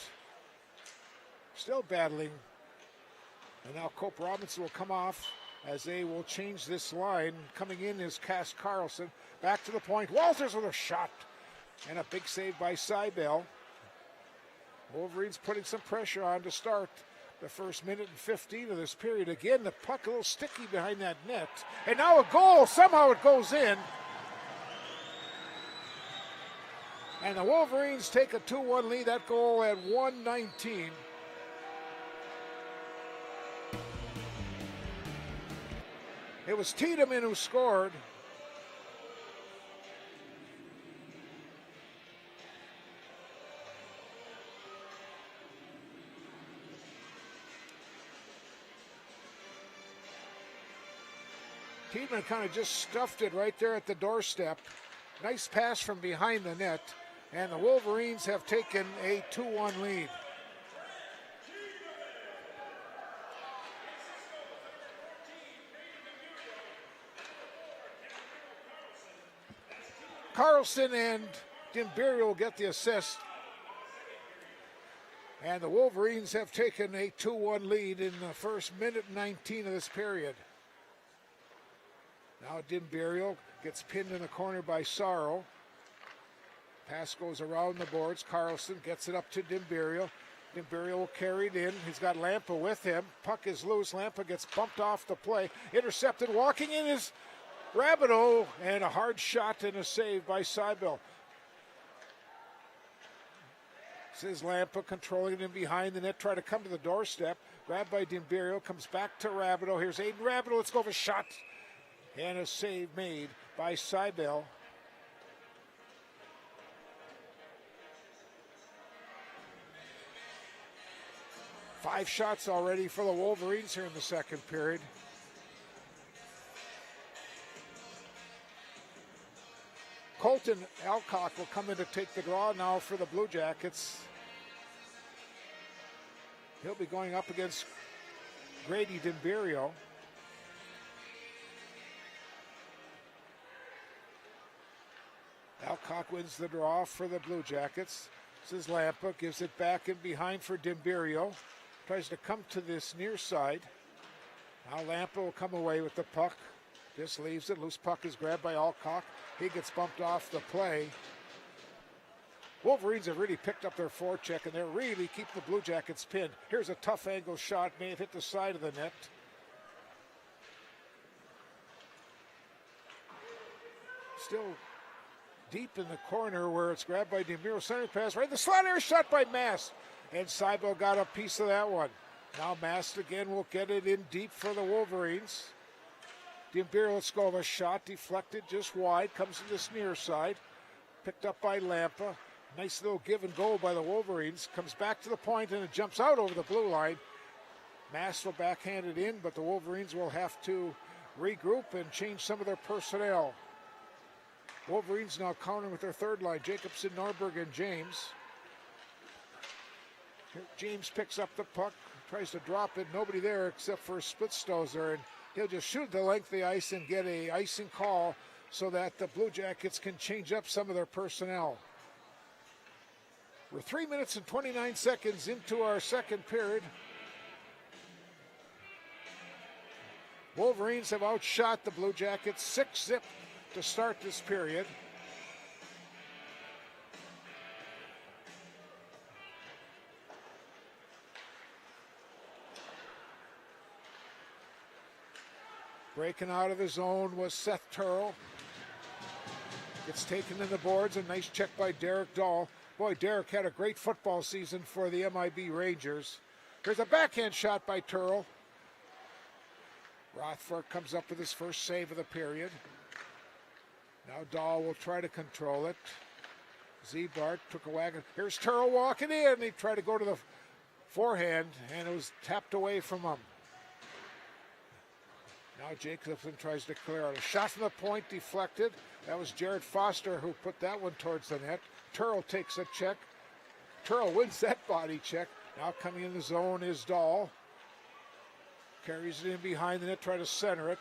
Still battling. And now Cope Robinson will come off as they will change this line. Coming in is Cass Carlson. Back to the point. Walters with a shot. And a big save by Seibel. Wolverines putting some pressure on to start the first minute and 15 of this period. Again, the puck a little sticky behind that net. And now a goal. Somehow it goes in. And the Wolverines take a 2-1 lead. That goal at 1:19. It was Tiedemann who scored. Tiedemann kind of just stuffed it right there at the doorstep. Nice pass from behind the net. And the Wolverines have taken a 2-1 lead. Carlson and Dimberio will get the assist. And the Wolverines have taken a 2-1 lead in the first minute 19 of this period. Now Dimberio gets pinned in the corner by Sorrow. Pass goes around the boards. Carlson gets it up to Dimberio. Dimberio will carry it in. He's got Lampa with him. Puck is loose. Lampa gets bumped off the play. Intercepted. Walking in is Rabideau, and a hard shot and a save by Seibel. Says Lampa controlling him behind the net, try to come to the doorstep. Grabbed by Dimberio, comes back to Rabideau. Here's Aiden Rabideau, let's go for a shot. And a save made by Seibel. Five shots already for the Wolverines here in the second period. Colton Alcock will come in to take the draw now for the Blue Jackets. He'll be going up against Grady Dimberio. Alcock wins the draw for the Blue Jackets. This is Lampa, gives it back in behind for Dimberio. Tries to come to this near side. Now Lampa will come away with the puck. Just leaves it. Loose puck is grabbed by Alcock. He gets bumped off the play. Wolverines have really picked up their forecheck, and they're really keep the Blue Jackets pinned. Here's a tough angle shot. May have hit the side of the net. Still deep in the corner where it's grabbed by Dimberio. Center pass right. The slider shot by Mast. And Seibel got a piece of that one. Now Mast again will get it in deep for the Wolverines. Dimberio, let's go. A shot deflected just wide. Comes to this near side. Picked up by Lampa. Nice little give and go by the Wolverines. Comes back to the point and it jumps out over the blue line. Mast will backhand it in, but the Wolverines will have to regroup and change some of their personnel. Wolverines now countering with their third line. Jacobson, Norberg, and James. Here, James picks up the puck, tries to drop it. Nobody there except for Splitstozer, and he'll just shoot the length of the ice and get a icing call so that the Blue Jackets can change up some of their personnel. We're 3 minutes and 29 seconds into our second period. Wolverines have outshot the Blue Jackets 6-0 to start this period. Breaking out of the zone was Seth Turl. Gets taken in the boards. A nice check by Derek Dahl. Boy, Derek had a great football season for the MIB Rangers. Here's a backhand shot by Turl. Rothberg comes up with his first save of the period. Now Dahl will try to control it. Zebart took a wagon. Here's Turl walking in. He tried to go to the forehand, and it was tapped away from him. Now Jacobson tries to clear out. A shot from the point deflected. That was Jared Foster who put that one towards the net. Turl takes a check. Turl wins that body check. Now coming in the zone is Dahl. Carries it in behind the net, try to center it.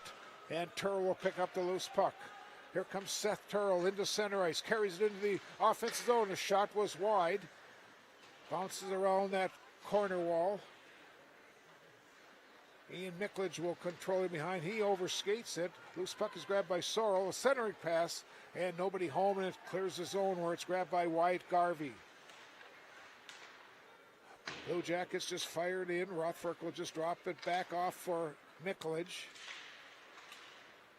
And Turl will pick up the loose puck. Here comes Seth Turl into center ice. Carries it into the offensive zone. The shot was wide. Bounces around that corner wall. Ian Miklage will control it behind. He overskates it. Loose puck is grabbed by Sorrell. A centering pass, and nobody home, and it clears the zone where it's grabbed by Wyatt Garvey. Blue Jackets just fired in. Rothberg will just drop it back off for Miklage.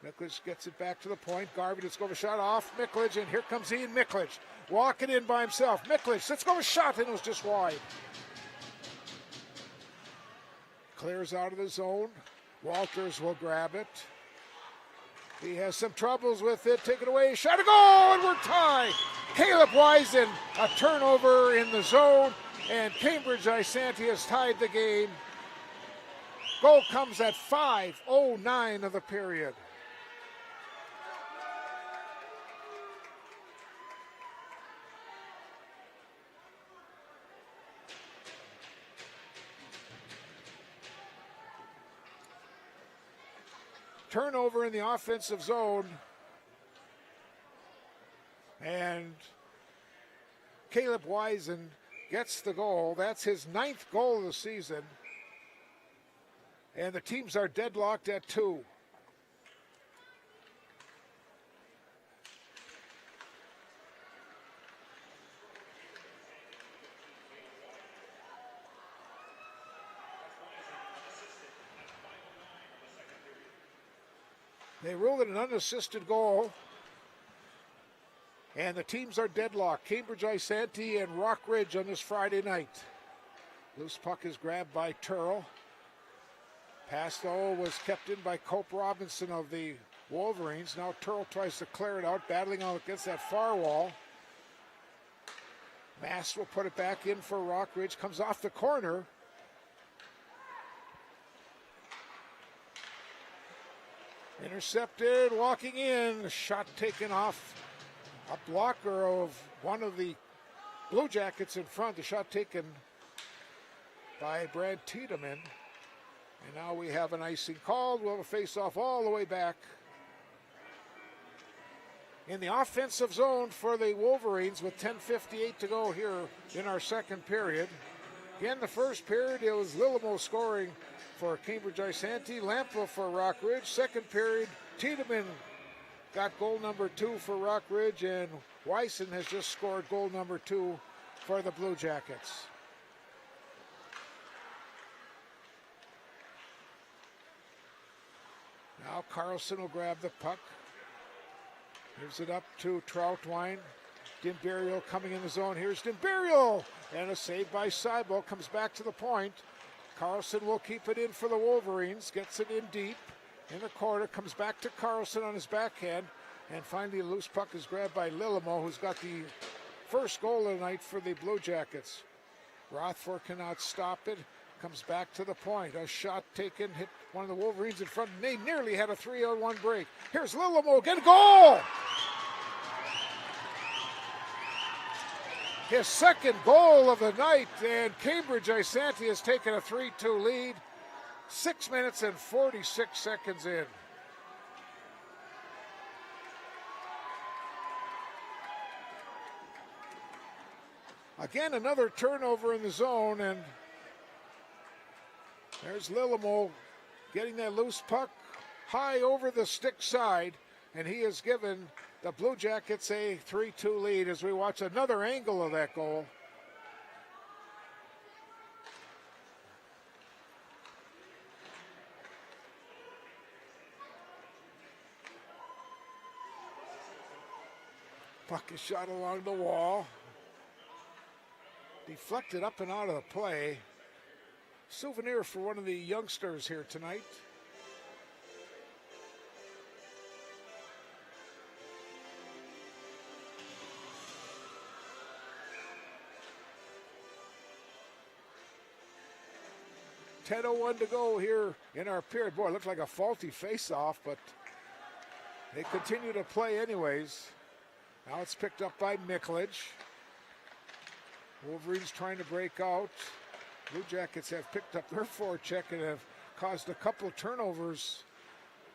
Miklage gets it back to the point. Garvey, let's go with a shot off Miklage, and here comes Ian Miklage. Walking in by himself. Miklage, let's go with a shot, and it was just wide. Clears out of the zone. Walters will grab it. He has some troubles with it. Take it away. Shot a goal, and we're tied. Caleb Wisen, a turnover in the zone, and Cambridge Isanti has tied the game. Goal comes at 5:09 of the period. Turnover in the offensive zone. And Caleb Wisen gets the goal. That's his 9th goal of the season. And the teams are deadlocked at 2. They ruled it an unassisted goal. And the teams are deadlocked. Cambridge Isanti and Rock Ridge on this Friday night. Loose puck is grabbed by Turl. Pass, though, was kept in by Cope Robinson of the Wolverines. Now Turl tries to clear it out, battling out against that far wall. Mast will put it back in for Rock Ridge. Comes off the corner. Intercepted, walking in. Shot taken off a blocker of one of the Blue Jackets in front. The shot taken by Brad Tiedemann. And now we have an icing called. We'll have a face-off all the way back in the offensive zone for the Wolverines with 10:58 to go here in our second period. Again, the first period, it was Lillimo scoring for Cambridge Isanti, Lampa for Rock Ridge. Second period, Tiedemann got goal number 2 for Rock Ridge, and Wyson has just scored goal number 2 for the Blue Jackets. Now Carlson will grab the puck. Gives it up to Troutwine. Dimberio coming in the zone. Here's Dimberio. And a save by Seibo. Comes back to the point. Carlson will keep it in for the Wolverines. Gets it in deep. In the corner. Comes back to Carlson on his backhand. And finally a loose puck is grabbed by Lillimo, who's got the first goal of the night for the Blue Jackets. Rothford cannot stop it. Comes back to the point. A shot taken. Hit one of the Wolverines in front. They nearly had a 3-on-1 break. Here's Lillimo. Get a goal! His second goal of the night, and Cambridge Isanti has taken a 3-2 lead. 6 minutes and 46 seconds in. Again, another turnover in the zone, and there's Lillimo getting that loose puck high over the stick side, and he has given the Blue Jackets a 3-2 lead as we watch another angle of that goal. Puck is shot along the wall. Deflected up and out of the play. Souvenir for one of the youngsters here tonight. .10:01 to go here in our period. Boy, it looked like a faulty face-off, but they continue to play anyways. Now it's picked up by Miklich. Wolverines trying to break out. Blue Jackets have picked up their forecheck and have caused a couple of turnovers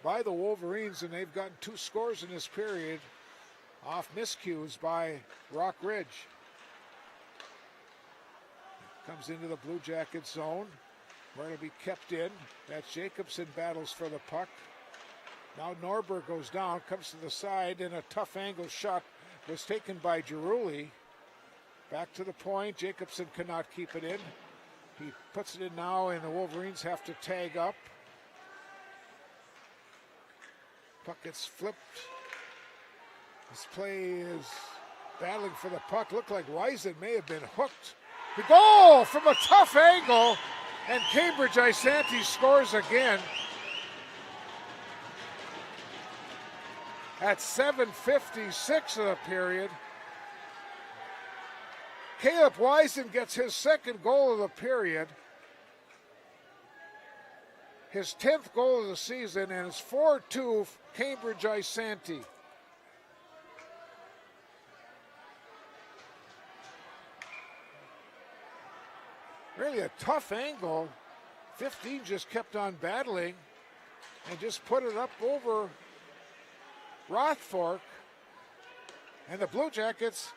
by the Wolverines, and they've gotten 2 scores in this period off miscues by Rock Ridge. Comes into the Blue Jackets zone, where it'll be kept in. That's Jacobson battles for the puck. Now Norberg goes down, comes to the side, and a tough angle shot was taken by Girulli. Back to the point. Jacobson cannot keep it in. He puts it in now, and the Wolverines have to tag up. Puck gets flipped. This play is battling for the puck. Looked like Wyson may have been hooked. The goal from a tough angle, and Cambridge Isanti scores again. At 7:56 of the period. Caleb Wyson gets his second goal of the period, his 10th goal of the season, and it's 4-2 Cambridge Isanti. Really a tough angle. 15 just kept on battling and just put it up over Rothfork, and the Blue Jackets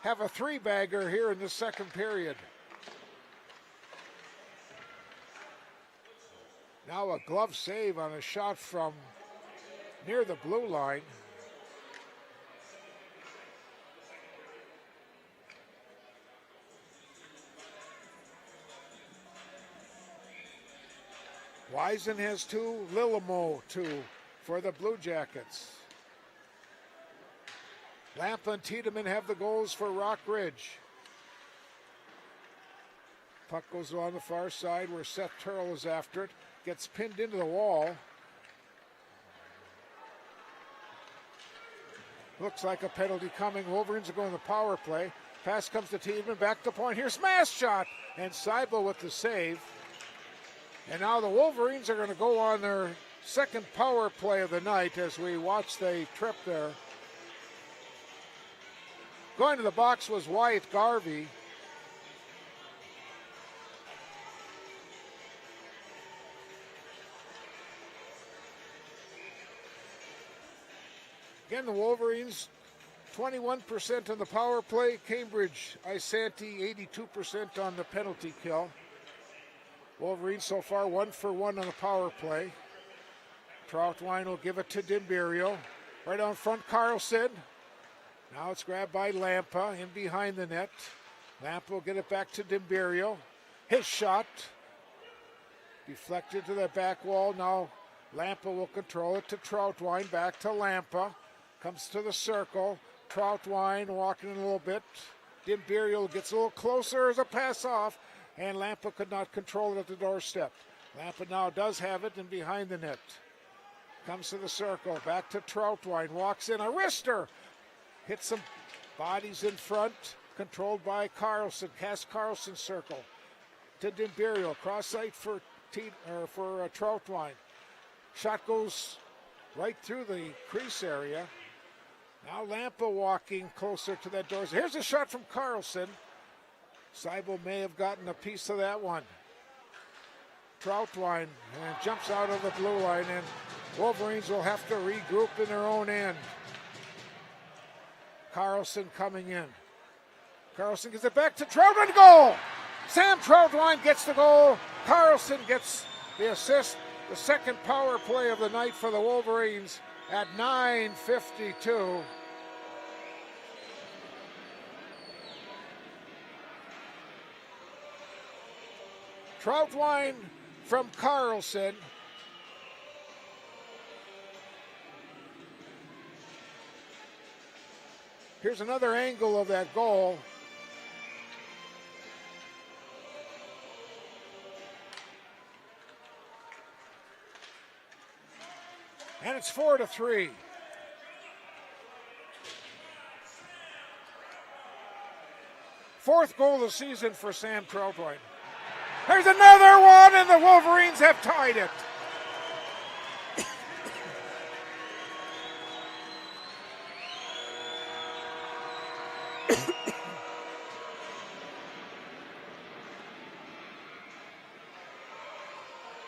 have a 3-bagger here in the second period. Now a glove save on a shot from near the blue line. Wyson has 2, Lillimo 2 for the Blue Jackets. Lampa and Tiedemann have the goals for Rock Ridge. Puck goes on the far side where Seth Turrell is after it. Gets pinned into the wall. Looks like a penalty coming. Wolverines are going to the power play. Pass comes to Tiedemann, back to point. Here's smash shot, and Seibel with the save. And now the Wolverines are going to go on their second power play of the night as we watch the trip there. Going to the box was Wyatt Garvey. Again, the Wolverines, 21% on the power play. Cambridge Isanti, 82% on the penalty kill. Wolverines so far 1 for 1 on the power play. Troutwine will give it to Dimberio. Right on front, Carlson. Now it's grabbed by Lampa in behind the net. Lampa will get it back to Dimberio. His shot deflected to the back wall. Now Lampa will control it to Troutwine. Back to Lampa. Comes to the circle. Troutwine walking in a little bit. Dimberio gets a little closer as a pass off, and Lampa could not control it at the doorstep. Lampa now does have it and behind the net. Comes to the circle. Back to Troutwine. Walks in. A wrister. Hits some bodies in front. Controlled by Carlson. Cass Carlson circle. To Dimberio. Cross site for Troutwine. Shot goes right through the crease area. Now Lampa walking closer to that door. Here's a shot from Carlson. Seibel may have gotten a piece of that one. Troutwine and jumps out of the blue line, and Wolverines will have to regroup in their own end. Carlson coming in. Carlson gets it back to Troutwine. Goal! Sam Troutwine gets the goal. Carlson gets the assist. The second power play of the night for the Wolverines at 9:52. Troutwine from Carlson. Here's another angle of that goal. And it's 4-3. Fourth goal of the season for Sam Troutwine. There's another one, and the Wolverines have tied it.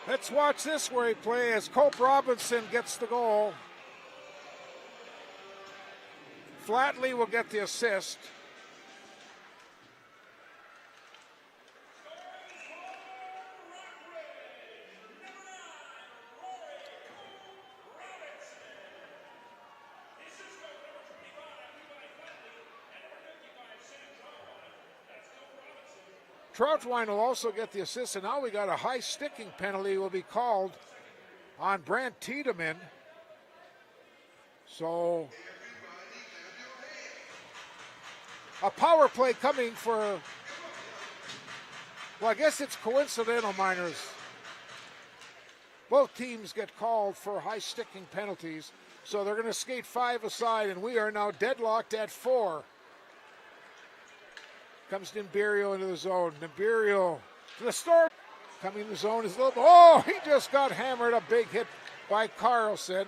Let's watch this replay as Cope Robinson gets the goal. Flatley will get the assist. Troutwine will also get the assist, and now we got a high sticking penalty will be called on Brant Tiedemann. So a power play coming for, well, I guess it's coincidental, Miners. Both teams get called for high sticking penalties, so they're going to skate 5 aside, and we are now deadlocked at 4. Comes Dimberio into the zone. Dimberio to the start. Coming in the zone is a little. Oh, he just got hammered. A big hit by Carlson.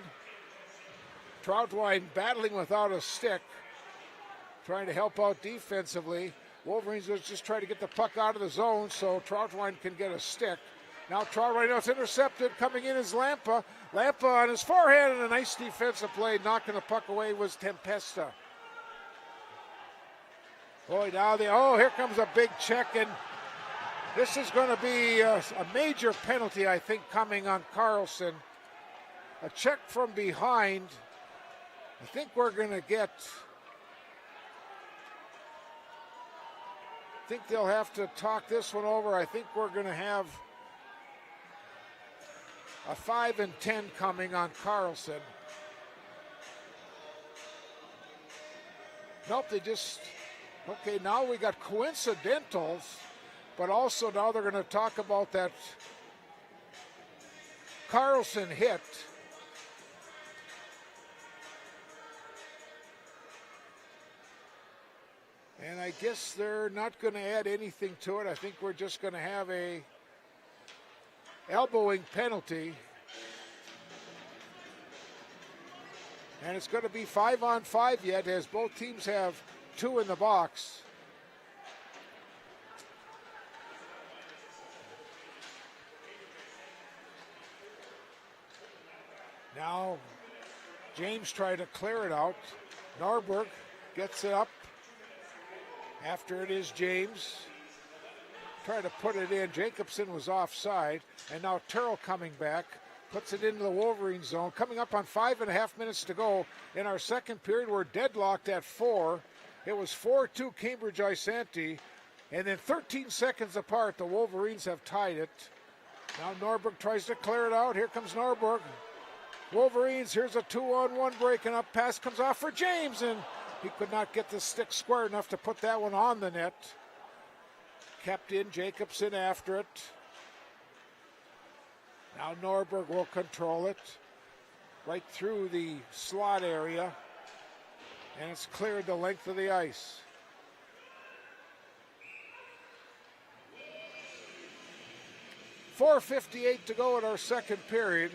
Troutwine battling without a stick. Trying to help out defensively. Wolverines was just trying to get the puck out of the zone so Troutwine can get a stick. Now Troutwine, now it's intercepted. Coming in is Lampa. Lampa on his forehand, and a nice defensive play. Knocking the puck away was Tempesta. Boy, now here comes a big check, and this is going to be a major penalty, I think, coming on Carlson. A check from behind. I think we're going to get, I think they'll have to talk this one over. I think we're going to have a 5 and 10 coming on Carlson. Nope, they just, okay, now we got coincidentals, but also now they're going to talk about that Carlson hit. And I guess they're not going to add anything to it. I think we're just going to have a elbowing penalty. And it's going to be 5-on-5 yet, as both teams have 2 in the box. Now, James tried to clear it out. Norberg gets it up. After it is James. Tried to put it in. Jacobson was offside. And now Terrell coming back. Puts it into the Wolverine zone. Coming up on 5.5 minutes to go in our second period. We're deadlocked at 4. It was 4-2 Cambridge Isanti. And then 13 seconds apart, the Wolverines have tied it. Now Norberg tries to clear it out. Here comes Norberg. Wolverines, here's a 2-on-1 breaking up. Pass comes off for James, and he could not get the stick square enough to put that one on the net. Kept in, Jacobson after it. Now Norberg will control it. Right through the slot area. And it's cleared the length of the ice. .4:58 to go in our second period.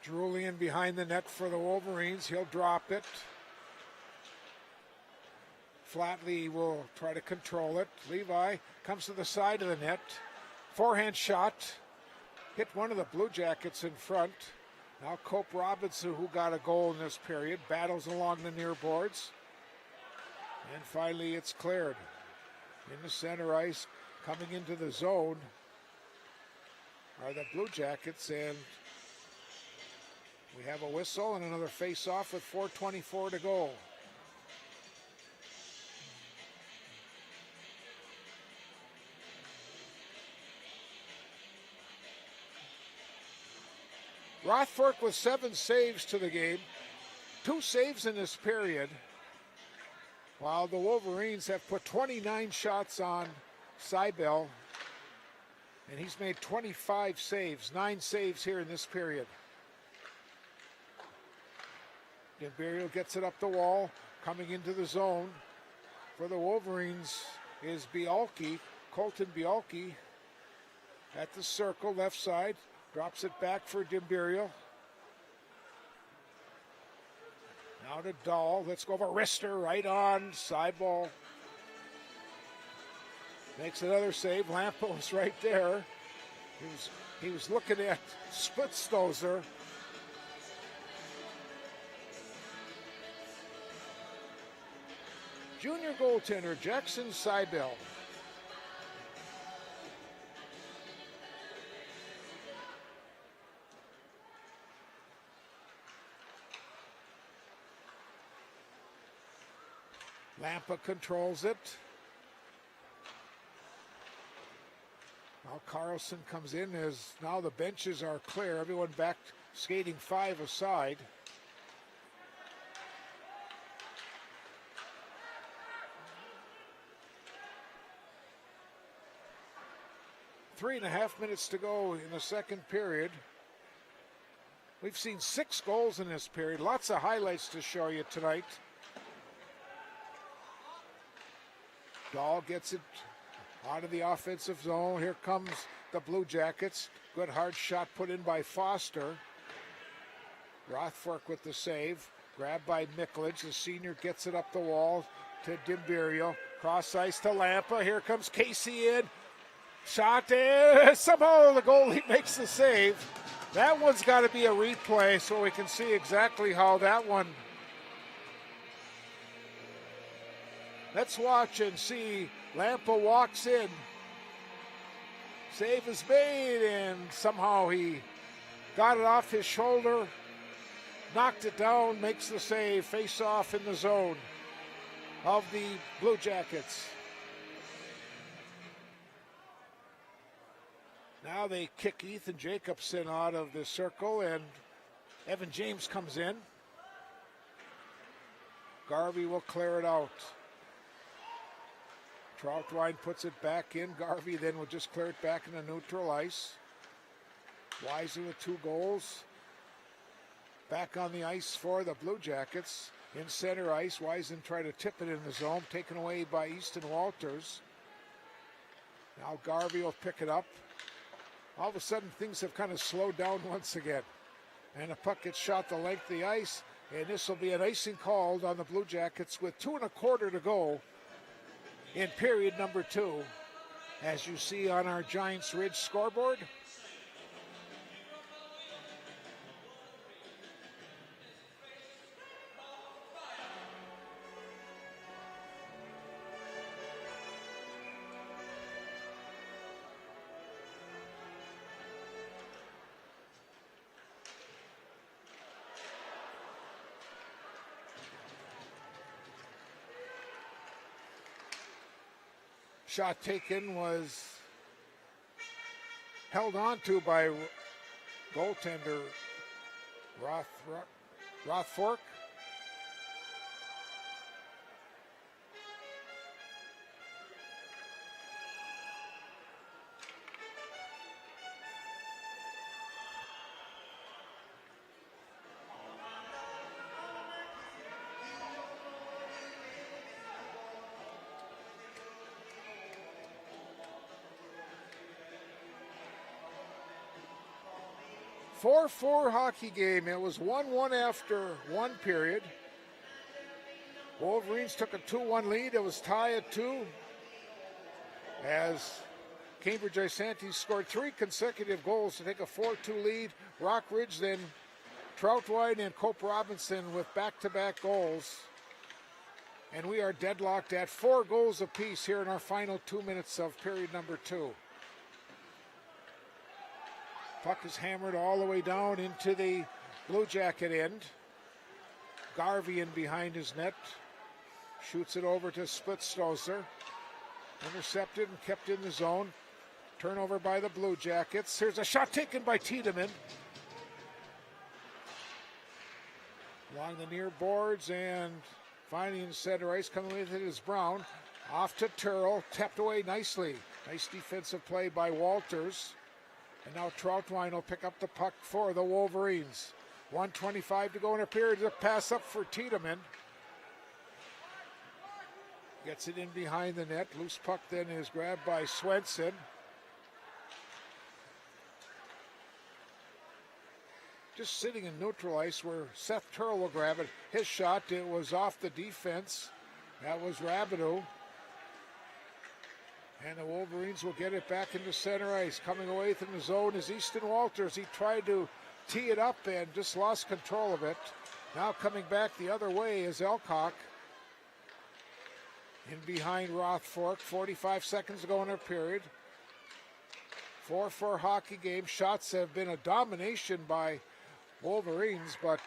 Julian behind the net for the Wolverines. He'll drop it. Flatley will try to control it. Levi comes to the side of the net. Forehand shot. Hit one of the Blue Jackets in front. Now Cope Robinson, who got a goal in this period, battles along the near boards. And finally it's cleared. In the center ice, coming into the zone are the Blue Jackets, and we have a whistle and another face-off with 4:24 to go. Rothfork with 7 saves to the game. 2 saves in this period, while the Wolverines have put 29 shots on Seibel, and he's made 25 saves, 9 saves here in this period. Dimberio gets it up the wall, coming into the zone. For the Wolverines is Bialke, Colton Bialke at the circle, left side. Drops it back for Dimberio. Now to Dahl. Let's go over Rister, right on, side ball. Makes another save. Lampa was right there. He was looking at Splitzstozer. Junior goaltender Jackson Seibel. Lampa controls it. Now Carlson comes in as now the benches are clear. Everyone back skating 5 aside. Three and a half minutes to go in the second period. We've seen 6 goals in this period. Lots of highlights to show you tonight. Dahl gets it out of the offensive zone. Here comes the Blue Jackets. Good hard shot put in by Foster. Rothfork with the save. Grabbed by Miklich. The senior gets it up the wall to Dimberio. Cross ice to Lampa. Here comes Casey in. Shot in. Somehow the goalie makes the save. That one's got to be a replay so we can see exactly how that one. Let's watch and see. Lampa walks in. Save is made, and somehow he got it off his shoulder, knocked it down, makes the save, face off in the zone of the Blue Jackets. Now they kick Ethan Jacobson out of the circle, and Evan James comes in. Garvey will clear it out. Troutwine puts it back in. Garvey then will just clear it back into neutral ice. Wisen with 2 goals. Back on the ice for the Blue Jackets. In center ice, Wisen tried to tip it in the zone, taken away by Easton Walters. Now Garvey will pick it up. All of a sudden, things have kind of slowed down once again. And the puck gets shot the length of the ice, and this will be an icing called on the Blue Jackets with 2 1/4 to go in period number 2, as you see on our Giants Ridge scoreboard. Shot taken was held on to by goaltender Rothfork. A 4-4 hockey game. It was 1-1 after one period. Wolverines took a 2-1 lead. It was tie at 2 as Cambridge Isanti scored 3 consecutive goals to take a 4-2 lead. Rockridge, then Troutwine and Cope Robinson with back-to-back goals. And we are deadlocked at 4 goals apiece here in our final 2 minutes of period number 2. Puck is hammered all the way down into the Blue Jacket end. Garvey in behind his net. Shoots it over to Splitzstoser. Intercepted and kept in the zone. Turnover by the Blue Jackets. Here's a shot taken by Tiedemann. Along the near boards and finally in center ice. Coming with it is Brown. Off to Turl. Tapped away nicely. Nice defensive play by Walters. And now Troutwine will pick up the puck for the Wolverines. 1:25 to go in a period. A pass up for Tiedemann. Gets it in behind the net. Loose puck then is grabbed by Swenson. Just sitting in neutral ice where Seth Turl will grab it. His shot, it was off the defense. That was Rabideau. And the Wolverines will get it back into center ice. Coming away from the zone is Easton Walters. He tried to tee it up and just lost control of it. Now coming back the other way is Elcock. In behind Rothfork. 45 seconds to go in a period. 4-4 hockey game. Shots have been a domination by Wolverines, but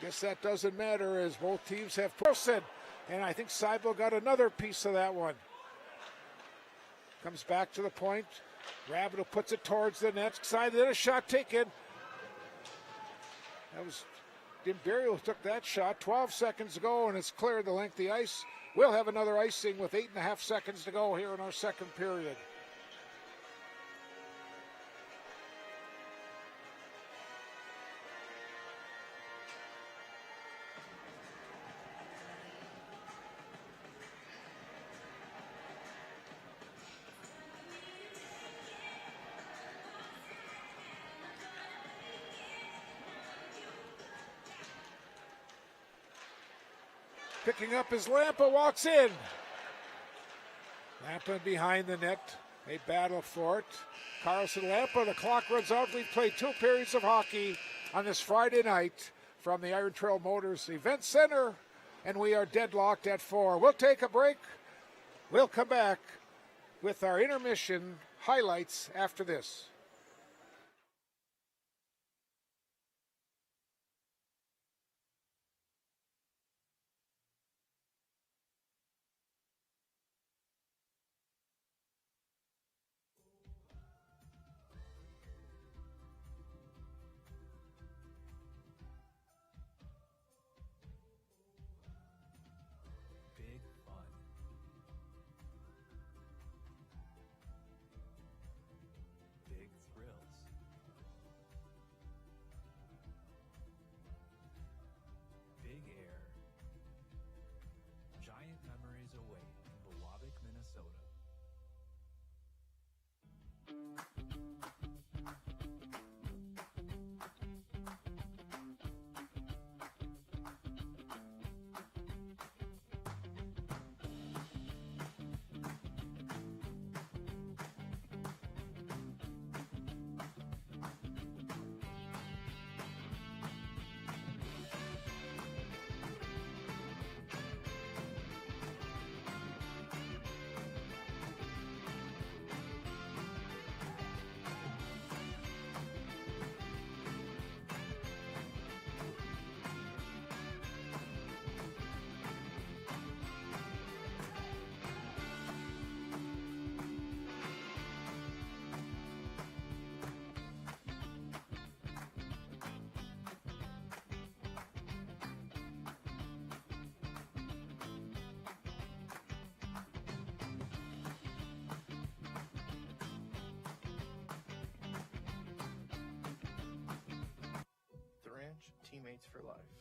guess that doesn't matter as both teams have posted. And I think Seibel got another piece of that one. Comes back to the point. Rabideau puts it towards the net side. Then a shot taken. That was D'Imperio took that shot. 12 seconds to go, and it's cleared the length of the ice. We'll have another icing with 8.5 seconds to go here in our second period. Picking up his Lampa, walks in. Lampa behind the net. They battle for it. Carlson Lampa, the clock runs out. We've played 2 periods of hockey on this Friday night from the Iron Trail Motors Event Center, and we are deadlocked at 4. We'll take a break. We'll come back with our intermission highlights after this. Big fun. Big thrills. Big air. Giant memories await in Biwabik, Minnesota. Teammates for Life.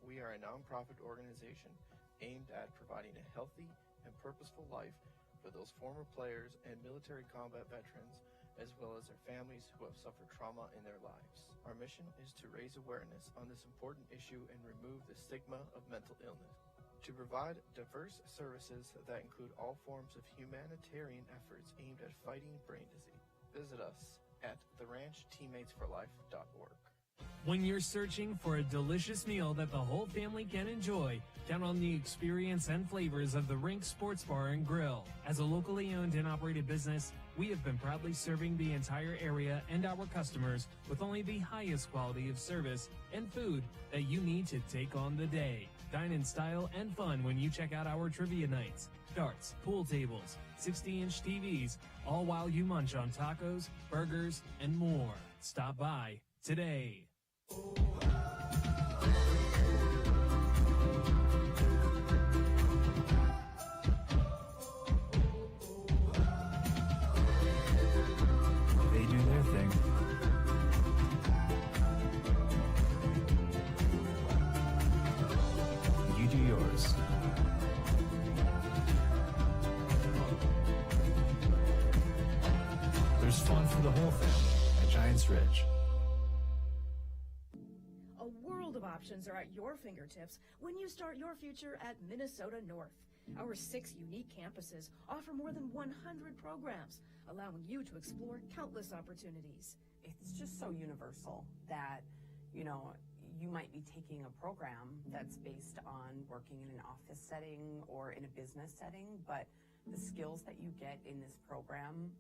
We are a nonprofit organization aimed at providing a healthy and purposeful life for those former players and military combat veterans, as well as their families who have suffered trauma in their lives. Our mission is to raise awareness on this important issue and remove the stigma of mental illness. To provide diverse services that include all forms of humanitarian efforts aimed at fighting brain disease. Visit us at theranchteammatesforlife.org. When you're searching for a delicious meal that the whole family can enjoy, count on the experience and flavors of the Rink Sports Bar and Grill. As a locally owned and operated business, we have been proudly serving the entire area and our customers with only the highest quality of service and food that you need to take on the day. Dine in style and fun when you check out our trivia nights, darts, pool tables, 60-inch TVs, all while you munch on tacos, burgers, and more. Stop by today. They do their thing. You do yours. There's fun for the whole family at Giants Ridge. A world of options are at your fingertips when you start your future at Minnesota North. Our 6 unique campuses offer more than 100 programs, allowing you to explore countless opportunities. It's just so universal that, you know, you might be taking a program that's based on working in an office setting or in a business setting, but the skills that you get in this program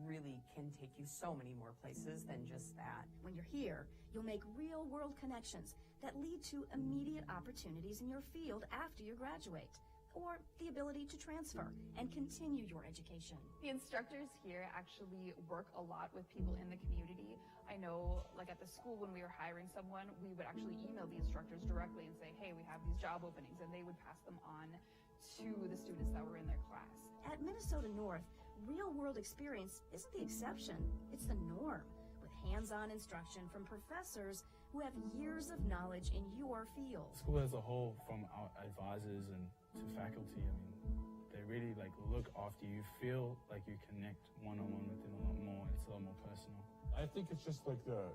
really can take you so many more places than just that. When you're here, you'll make real-world connections that lead to immediate opportunities in your field after you graduate, or the ability to transfer and continue your education. The instructors here actually work a lot with people in the community. I know, like at the school, when we were hiring someone, we would actually email the instructors directly and say, hey, we have these job openings, and they would pass them on to the students that were in their class. At Minnesota North, real-world experience isn't the exception, it's the norm, with hands-on instruction from professors who have years of knowledge in your field. School as a whole, from our advisors and to faculty, I mean, they really look after you. Feel like you connect one-on-one with them a lot more. It's a lot more personal. I think it's just like the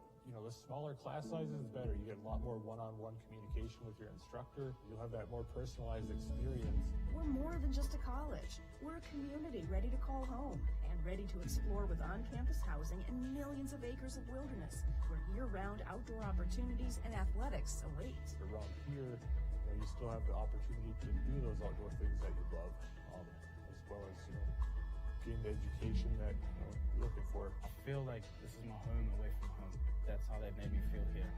smaller class size is better. You get a lot more one-on-one communication with your instructor. You'll have that more personalized experience. We're more than just a college. We're a community ready to call home and ready to explore with on-campus housing and millions of acres of wilderness where year-round outdoor opportunities and athletics await. Around here, you still have the opportunity to do those outdoor things that you love, as well as, getting the education that you're looking for. I feel like this is my home away from home. That's how they made me feel here.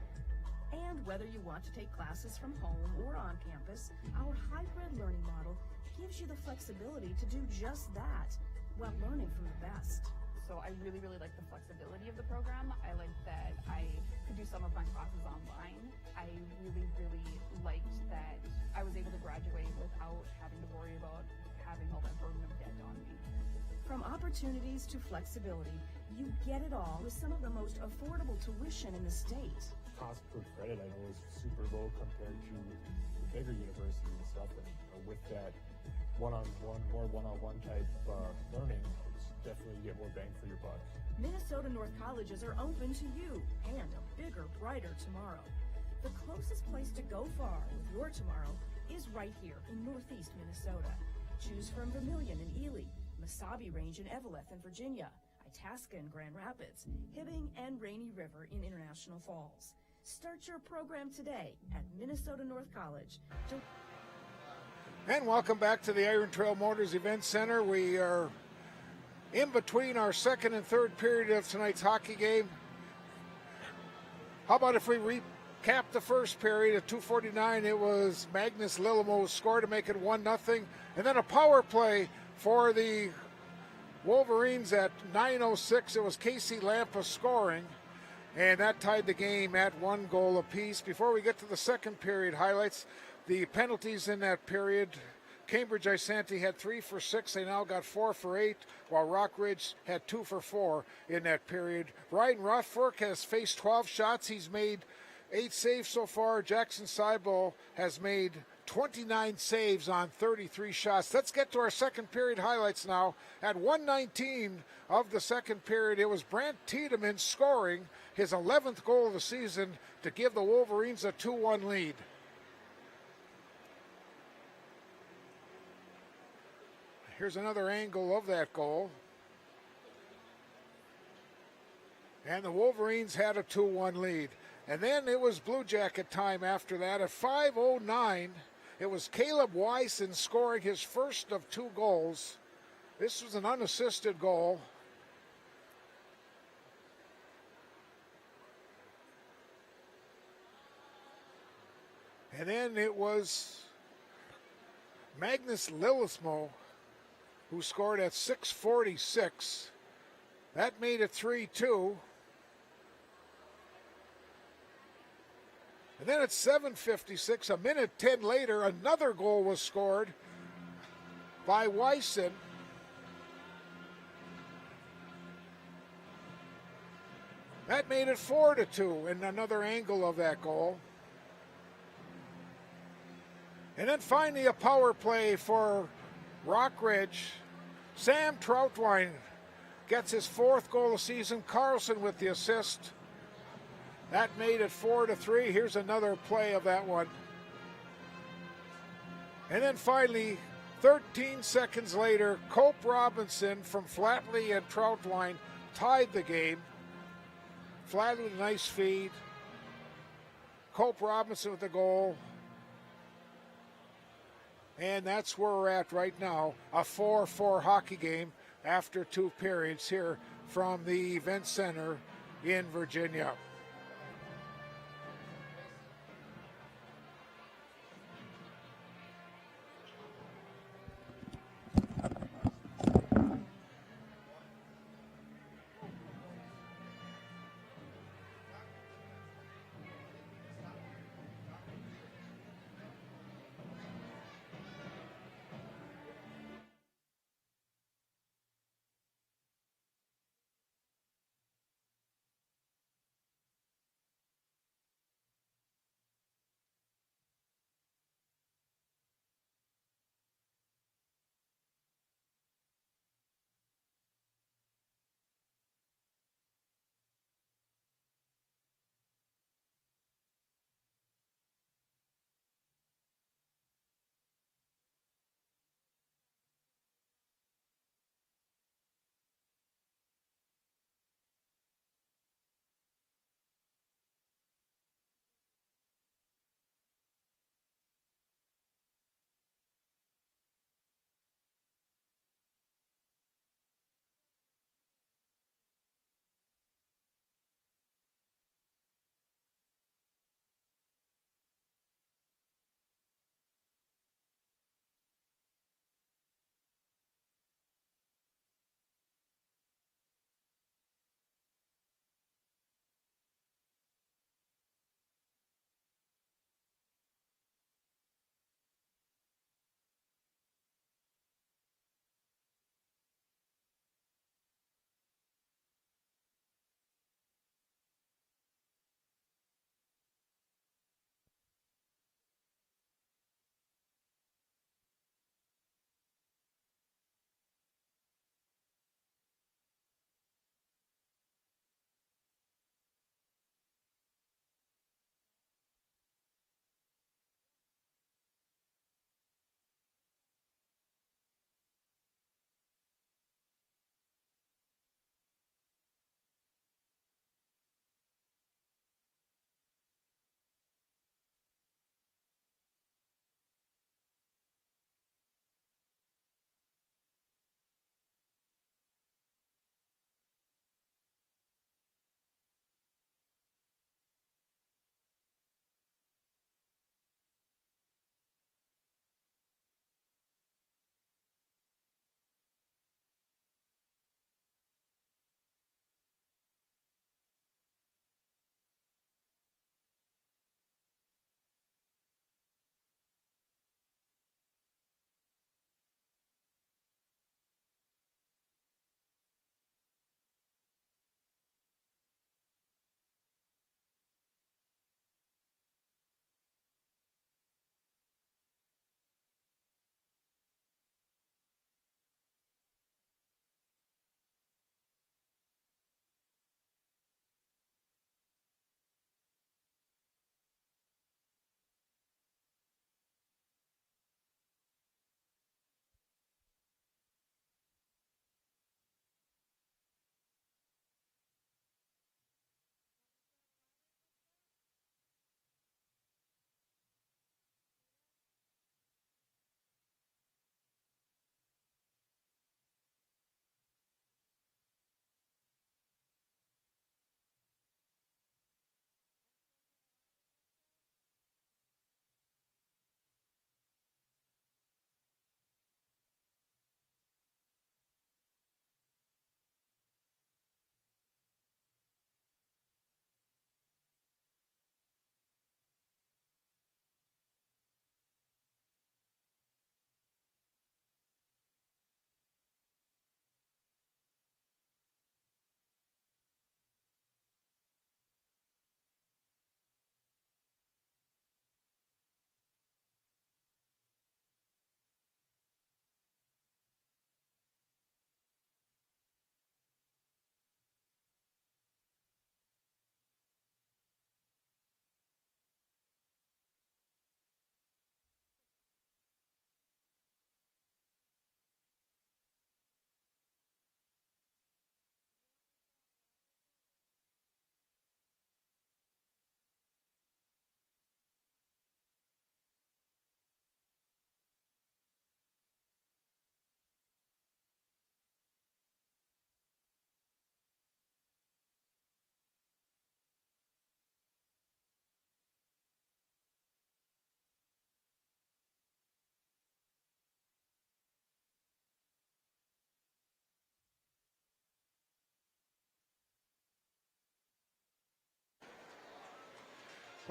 And whether you want to take classes from home or on campus, our hybrid learning model gives you the flexibility to do just that while learning from the best. So I really, really like the flexibility of the program. I like that I could do some of my classes online. I really, really liked that I was able to graduate without having to worry about having all that burden of debt on me. From opportunities to flexibility, you get it all with some of the most affordable tuition in the state. Cost per credit, I know, is super low compared to the bigger universities and stuff. And with that one-on-one, more one-on-one type learning, it's definitely get more bang for your buck. Minnesota North colleges are open to you and a bigger, brighter tomorrow. The closest place to go far with your tomorrow is right here in Northeast Minnesota. Choose from Vermilion in Ely, Mesabi Range in Eveleth and Virginia, Itasca in Grand Rapids, Hibbing and Rainy River in International Falls. Start your program today at Minnesota North College. And welcome back to the Iron Trail Motors Event Center. We are in between our second and third period of tonight's hockey game. How about if we recap the first period at 2:49? It was Magnus Lillemo's score to make it 1-0, and then a power play for the Wolverines at 9:06. It was Casey Lampa scoring, and that tied the game at 1 goal apiece. Before we get to the second period highlights, the penalties in that period. Cambridge Isanti had 3 for 6. They now got 4 for 8, while Rockridge had 2 for 4 in that period. Ryan Rothfork has faced 12 shots. He's made 8 saves so far. Jackson Seibel has made 29 saves on 33 shots. Let's get to our second period highlights now. At 1:19 of the second period, it was Brant Tiedemann scoring his 11th goal of the season to give the Wolverines a 2-1 lead. Here's another angle of that goal. And the Wolverines had a 2-1 lead. And then it was Blue Jacket time after that. At 5:09, it was Caleb Wyson scoring his first of 2 goals. This was an unassisted goal. And then it was Magnus Lillemo who scored at 6:46. That made it 3-2. And then at 7:56, a minute 10 later, another goal was scored by Wyson. That made it 4-2, and another angle of that goal. And then finally a power play for Rockridge. Sam Troutwine gets his 4th goal of the season. Carlson with the assist. That made it 4-3. Here's another play of that one. And then finally, 13 seconds later, Cope Robinson from Flatley and Troutwine tied the game. Flatley with a nice feed. Cope Robinson with the goal. And that's where we're at right now, a 4-4 hockey game after 2 periods here from the Event Center in Virginia.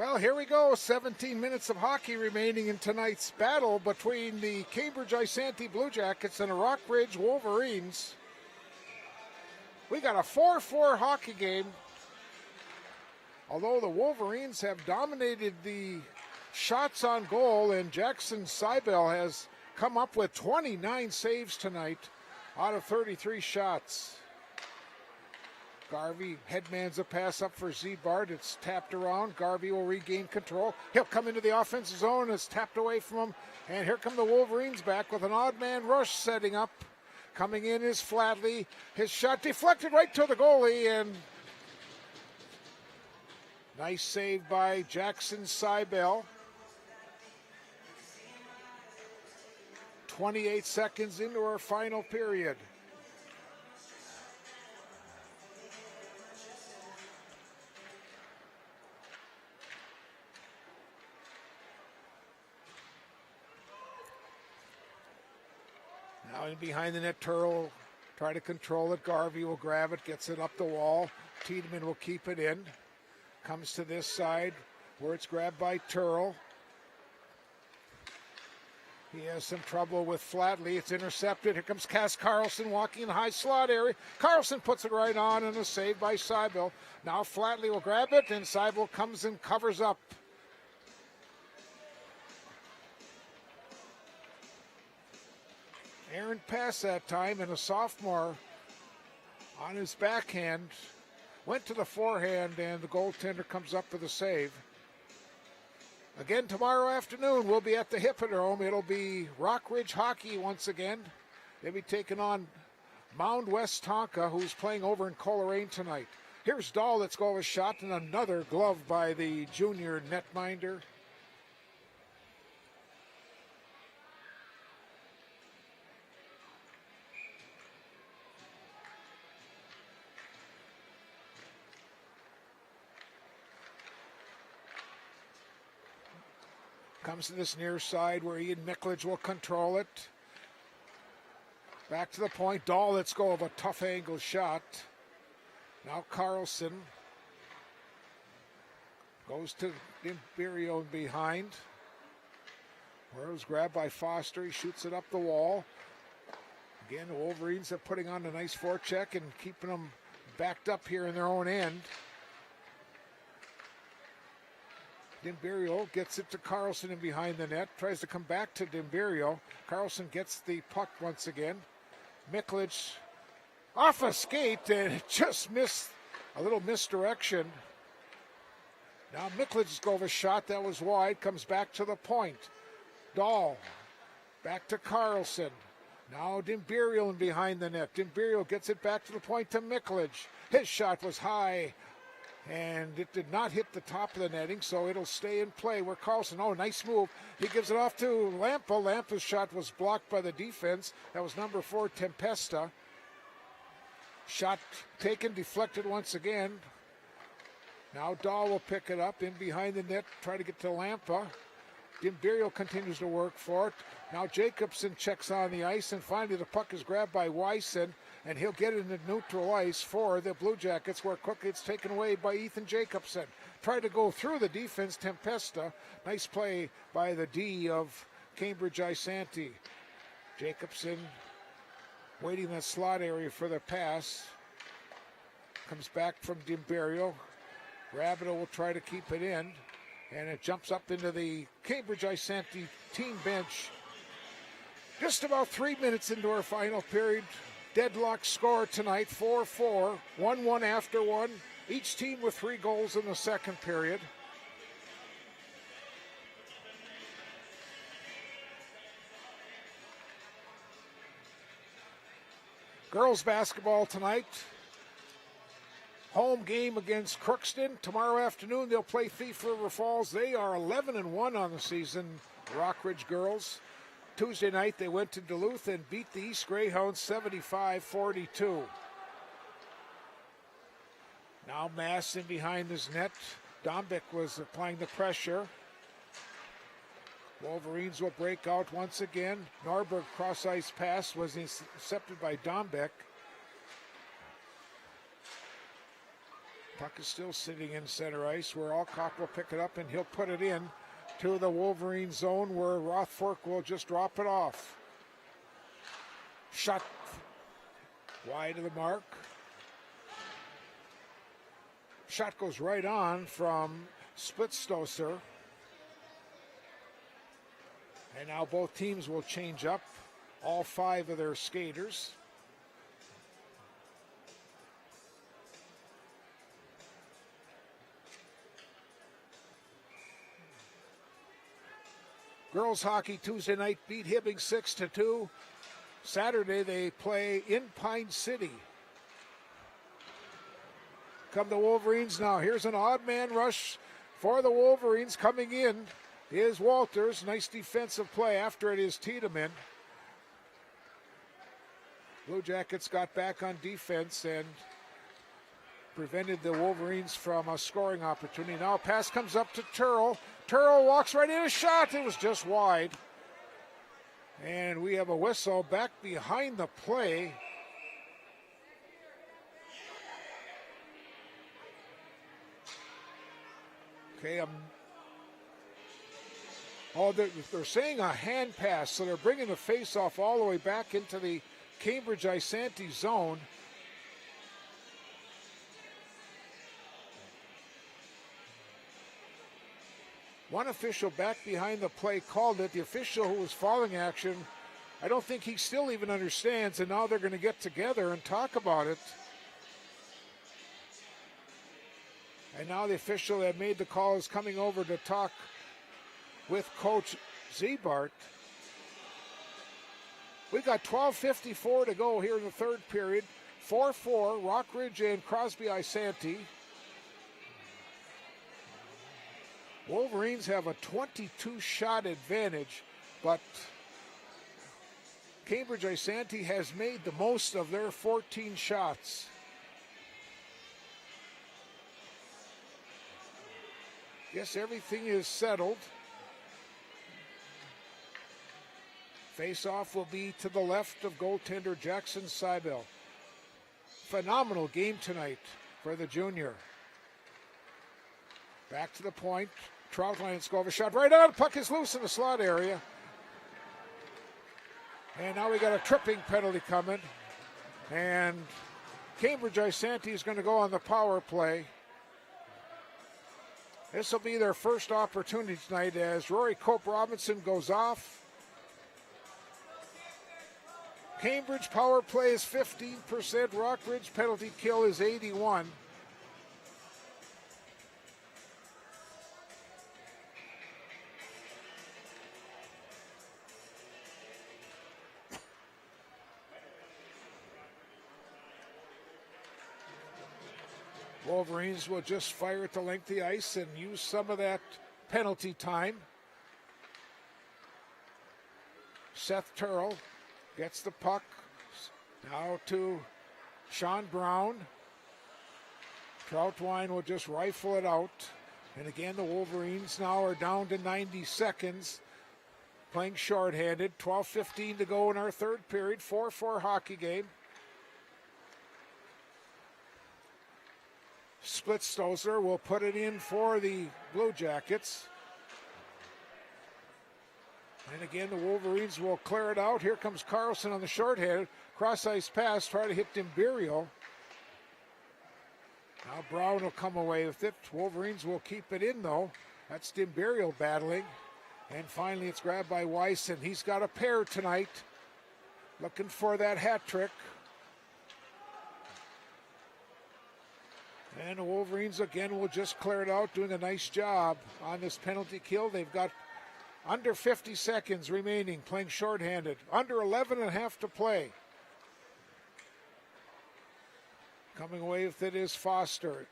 Well, here we go. 17 minutes of hockey remaining in tonight's battle between the Cambridge Isanti Blue Jackets and the Rockridge Wolverines. We got a 4-4 hockey game. Although the Wolverines have dominated the shots on goal, and Jackson Seibel has come up with 29 saves tonight out of 33 shots. Garvey headmans a pass up for Zebart. It's tapped around. Garvey will regain control. He'll come into the offensive zone. It's tapped away from him. And here come the Wolverines back with an odd man rush setting up. Coming in is Flatley. His shot deflected right to the goalie. And nice save by Jackson Seibel. 28 seconds into our final period. Now in behind the net, Turl try to control it. Garvey will grab it, gets it up the wall. Tiedemann will keep it in. Comes to this side where it's grabbed by Turl. He has some trouble with Flatley. It's intercepted. Here comes Cass Carlson walking in the high slot area. Carlson puts it right on and a save by Seibel. Now Flatley will grab it and Seibel comes and covers up. Errant pass that time, and a sophomore on his backhand went to the forehand, and the goaltender comes up with a save. Again, tomorrow afternoon, we'll be at the Hippodrome. It'll be Rockridge hockey once again. They'll be taking on Mound West Tonka, who's playing over in Coleraine tonight. Here's Dahl. Let's go with a shot, and another glove by the junior netminder. Comes to this near side where Ian Miklage will control it. Back to the point. Dahl lets go of a tough angle shot. Now Carlson goes to Imperio behind. Where it was grabbed by Foster. He shoots it up the wall. Again, the Wolverines are putting on a nice forecheck and keeping them backed up here in their own end. Dimberio gets it to Carlson in behind the net. Tries to come back to Dimberio. Carlson gets the puck once again. Miklage off a skate and it just missed a little misdirection. Now Miklage's go of a shot that was wide. Comes back to the point. Dahl back to Carlson. Now Dimberio in behind the net. Dimberio gets it back to the point to Miklage. His shot was high. And it did not hit the top of the netting, so it'll stay in play where Carlson, nice move. He gives it off to Lampa. Lampa's shot was blocked by the defense. That was number 4, Tempesta. Shot taken, deflected once again. Now Dahl will pick it up in behind the net, try to get to Lampa. Dimberio continues to work for it. Now Jacobson checks on the ice, and finally the puck is grabbed by Wyson, and he'll get it into neutral ice for the Blue Jackets, where quickly it's taken away by Ethan Jacobson. Tried to go through the defense, Tempesta. Nice play by the D of Cambridge Isanti. Jacobson waiting in that slot area for the pass. Comes back from Dimberio. Rabideau will try to keep it in, and it jumps up into the Cambridge Isanti team bench. Just about 3 minutes into our final period. Deadlock score tonight, 4-4, 1-1 after one. Each team with 3 goals in the second period. Girls basketball tonight. Home game against Crookston. Tomorrow afternoon they'll play Thief River Falls. They are 11-1 on the season, Rockridge girls. Tuesday night they went to Duluth and beat the East Greyhounds 75-42. Now Mass in behind his net. Dombeck was applying the pressure. Wolverines will break out once again. Norberg cross-ice pass was intercepted by Dombeck. Puck is still sitting in center ice where Alcock will pick it up and he'll put it in to the Wolverine zone where Rothfork will just drop it off. Shot wide of the mark. Shot goes right on from Splitstoser. And now both teams will change up all 5 of their skaters. Girls hockey Tuesday night beat Hibbing 6-2. Saturday they play in Pine City. Come the Wolverines now. Here's an odd man rush for the Wolverines. Coming in is Walters. Nice defensive play. After it is Tiedemann. Blue Jackets got back on defense and prevented the Wolverines from a scoring opportunity. Now a pass comes up to Turl. Turl walks right in a shot. It was just wide. And we have a whistle back behind the play. Okay, they're saying a hand pass, so they're bringing the face-off all the way back into the Cambridge Isanti zone. One official back behind the play called it. The official who was following action, I don't think he still even understands, and now they're going to get together and talk about it. And now the official that made the call is coming over to talk with Coach Ziebart. We got 12:54 to go here in the third period. 4-4, Rockridge and Crosby Isanti. Wolverines have a 22-shot advantage, but Cambridge Isanti has made the most of their 14 shots. Yes, everything is settled. Face-off will be to the left of goaltender Jackson Seibel. Phenomenal game tonight for the junior. Back to the point. Troutline and Skova shot right on. Puck is loose in the slot area. And now we got a tripping penalty coming. And Cambridge Isanti is going to go on the power play. This will be their first opportunity tonight as Rory Cope Robinson goes off. Cambridge power play is 15%. Rockridge penalty kill is 81%. Wolverines will just fire at the length of the ice and use some of that penalty time. Seth Turl gets the puck. Now to Sean Brown. Troutwine will just rifle it out. And again, the Wolverines now are down to 90 seconds. Playing shorthanded. 12:15 to go in our third period. 4-4 hockey game. Splitstoser will put it in for the Blue Jackets. And again, the Wolverines will clear it out. Here comes Carlson on the shorthanded. Cross-ice pass, try to hit Dimberio. Now Brown will come away with it. Wolverines will keep it in, though. That's Dimberio battling. And finally, it's grabbed by Weiss, and he's got a pair tonight. Looking for that hat trick. And the Wolverines again will just clear it out, doing a nice job on this penalty kill. They've got under 50 seconds remaining, playing shorthanded. Under 11 and a half to play. Coming away with it is Foster.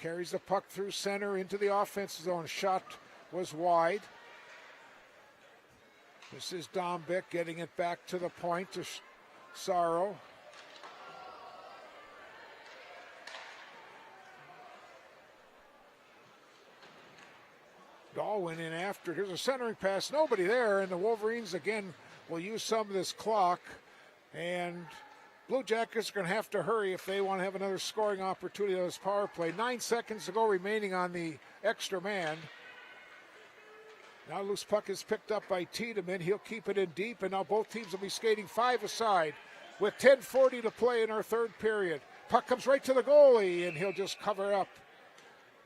Carries the puck through center into the offensive zone. Shot was wide. This is Dombeck getting it back to the point to Sorrow. Dahl went in after it. Here's a centering pass. Nobody there. And the Wolverines again will use some of this clock. And Blue Jackets are going to have to hurry if they want to have another scoring opportunity on this power play. 9 seconds to go remaining on the extra man. Now loose puck is picked up by Tiedemann. He'll keep it in deep, and now both teams will be skating 5 aside with 10:40 to play in our third period. Puck comes right to the goalie, and he'll just cover up.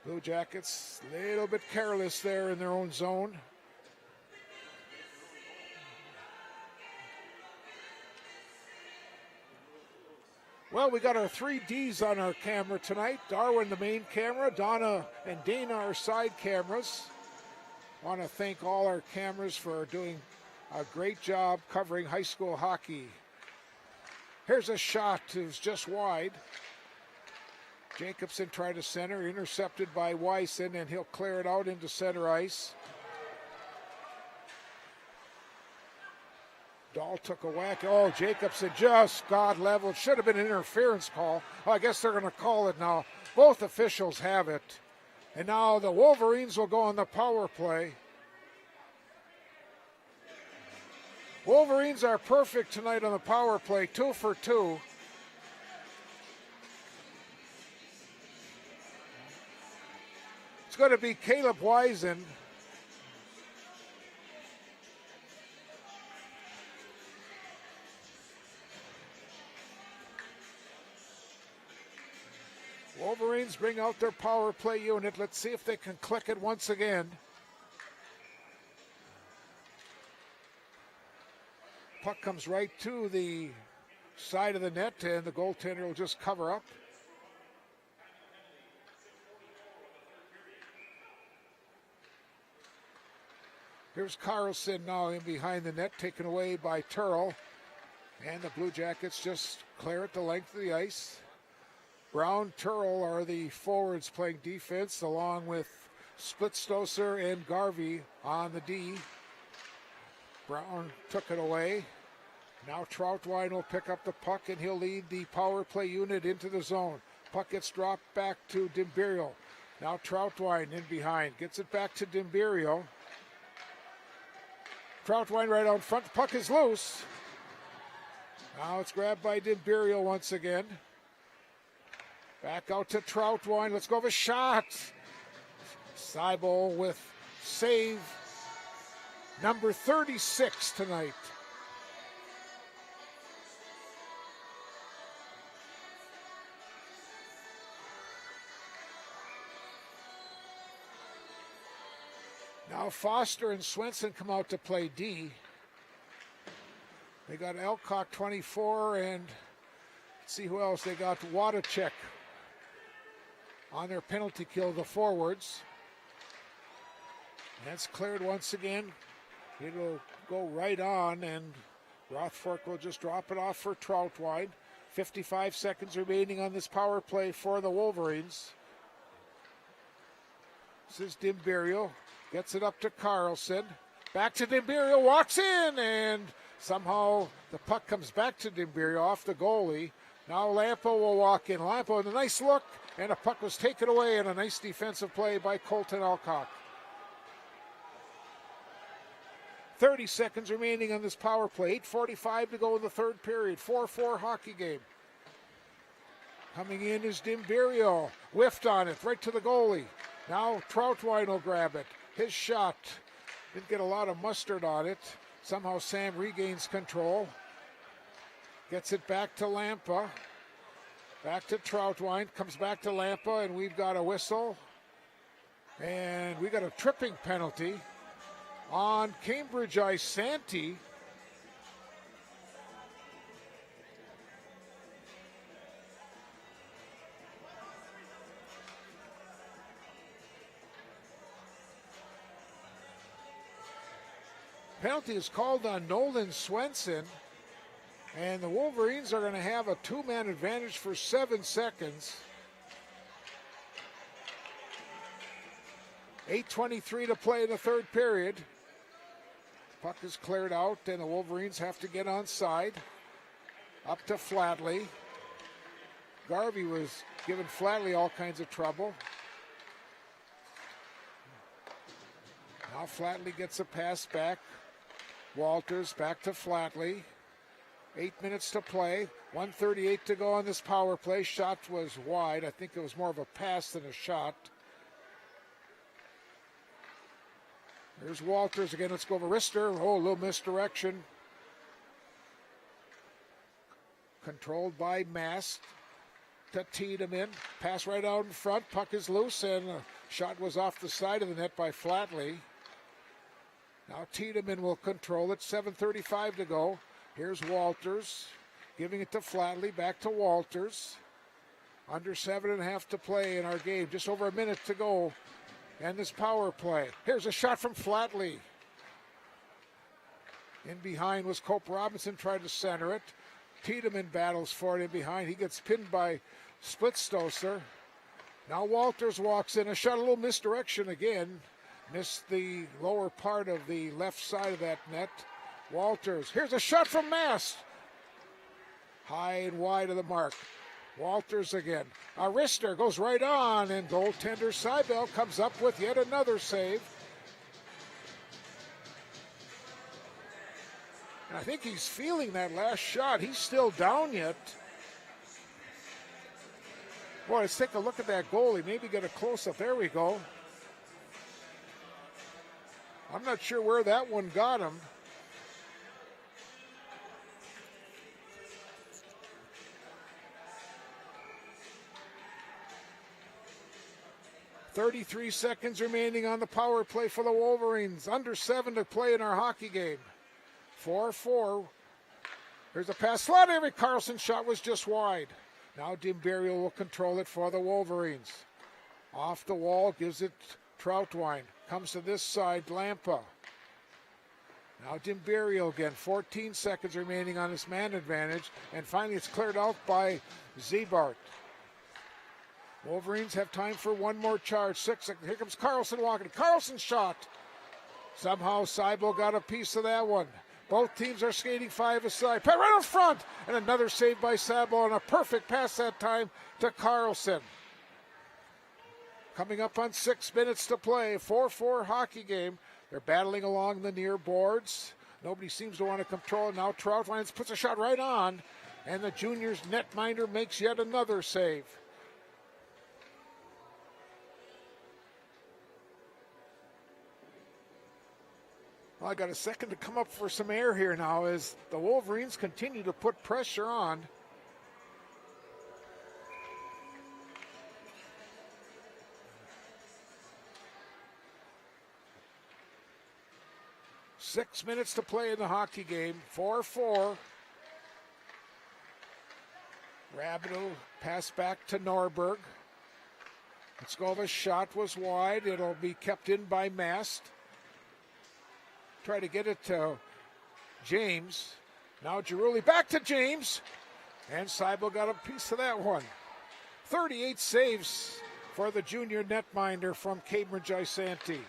Blue Jackets a little bit careless there in their own zone. Well, we got our 3 Ds on our camera tonight. Darwin, the main camera. Donna and Dana, our side cameras. I want to thank all our cameras for doing a great job covering high school hockey. Here's a shot. It was just wide. Jacobson tried to center, intercepted by Wyson, and he'll clear it out into center ice. Dahl took a whack. Oh, Jacobson just got leveled. Should have been an interference call. Oh, I guess they're going to call it now. Both officials have it. And now the Wolverines will go on the power play. Wolverines are perfect tonight on the power play, 2 for 2. It's going to be Caleb Wysen. Wolverines bring out their power play unit. Let's see if they can click it once again. Puck comes right to the side of the net, and the goaltender will just cover up. Here's Carlson now in behind the net, taken away by Turl. And the Blue Jackets just clear it the length of the ice. Brown, Turl are the forwards playing defense, along with Splitstoser and Garvey on the D. Brown took it away. Now Troutwine will pick up the puck, and he'll lead the power play unit into the zone. Puck gets dropped back to Dimbirio. Now Troutwine in behind. Gets it back to Dimbirio. Troutwine right out front. Puck is loose. Now it's grabbed by Dimbirio once again. Back out to Troutwine. Let's go with a shot. Seibel with save number 36 tonight. Now Foster and Swenson come out to play D. They got Elcock 24, and let's see who else. They got Wadachek on their penalty kill, the forwards. That's cleared once again. It'll go right on, and Rothfork will just drop it off for Troutwine. 55 seconds remaining on this power play for the Wolverines. This is Dimbirio. Gets it up to Carlson. Back to Dimbirio. Walks in, and somehow the puck comes back to Dimbirio off the goalie. Now Lampo will walk in. Lampo with a nice look, and the puck was taken away, and a nice defensive play by Colton Alcock. 30 seconds remaining on this power play. 8:45 to go in the third period. 4-4 hockey game. Coming in is Dimbirio. Whiffed on it, right to the goalie. Now Troutwine will grab it. His shot didn't get a lot of mustard on it. Somehow Sam regains control. Gets it back to Lampa. Back to Troutwine. Comes back to Lampa, and we've got a whistle. And we got a tripping penalty on Cambridge Ice Santee. Penalty is called on Nolan Swenson, and the Wolverines are going to have a 2-man advantage for 7 seconds. 8:23 to play in the third period. Puck is cleared out, and the Wolverines have to get on side. Up to Flatley. Garvey was giving Flatley all kinds of trouble. Now Flatley gets a pass back. Walters back to Flatley. 8 minutes to play. 1:38 to go on this power play. Shot was wide. I think it was more of a pass than a shot. Here's Walters again. Let's go over Rister. Oh, a little misdirection. Controlled by Mast to Tiedemann. Pass right out in front. Puck is loose, and a shot was off the side of the net by Flatley. Now Tiedemann will control it. 7:35 to go. Here's Walters giving it to Flatley. Back to Walters. Under 7.5 to play in our game. Just over a minute to go. And this power play. Here's a shot from Flatley. In behind was Cope Robinson, tried to center it. Tiedemann battles for it in behind. He gets pinned by Splitstocer. Now Walters walks in. A shot, a little misdirection again. Missed the lower part of the left side of that net. Walters. Here's a shot from Mast. High and wide of the mark. Walters again. Rister goes right on, and goaltender Seibel comes up with yet another save. And I think he's feeling that last shot. He's still down yet. Boy, let's take a look at that goalie. Maybe get a close-up. There we go. I'm not sure where that one got him. .33 seconds remaining on the power play for the Wolverines. Under 7 to play in our hockey game. 4-4. There's a pass. Every Carlson shot was just wide. Now Dimberio will control it for the Wolverines. Off the wall, gives it Troutwine. Comes to this side, Lampa. Now Dimberio again. 14 seconds remaining on his man advantage. And finally it's cleared out by Zebart. Wolverines have time for one more charge. 6 seconds. Here comes Carlson walking. Carlson's shot. Somehow Seibel got a piece of that one. Both teams are skating 5 aside. Right in front. And another save by Seibel, and a perfect pass that time to Carlson. Coming up on 6 minutes to play. 4-4 hockey game. They're battling along the near boards. Nobody seems to want to control it. Now Troutwine puts a shot right on. And the juniors netminder makes yet another save. Well, I got a second to come up for some air here now as the Wolverines continue to put pressure on. Six minutes to play in the hockey game. 4-4. Rabideau pass back to Norberg. Letskova's shot was wide. It'll be kept in by Mast. Try to get it to James. Now Girulli back to James. And Seibel got a piece of that one. 38 saves for the junior netminder from Cambridge Isanti.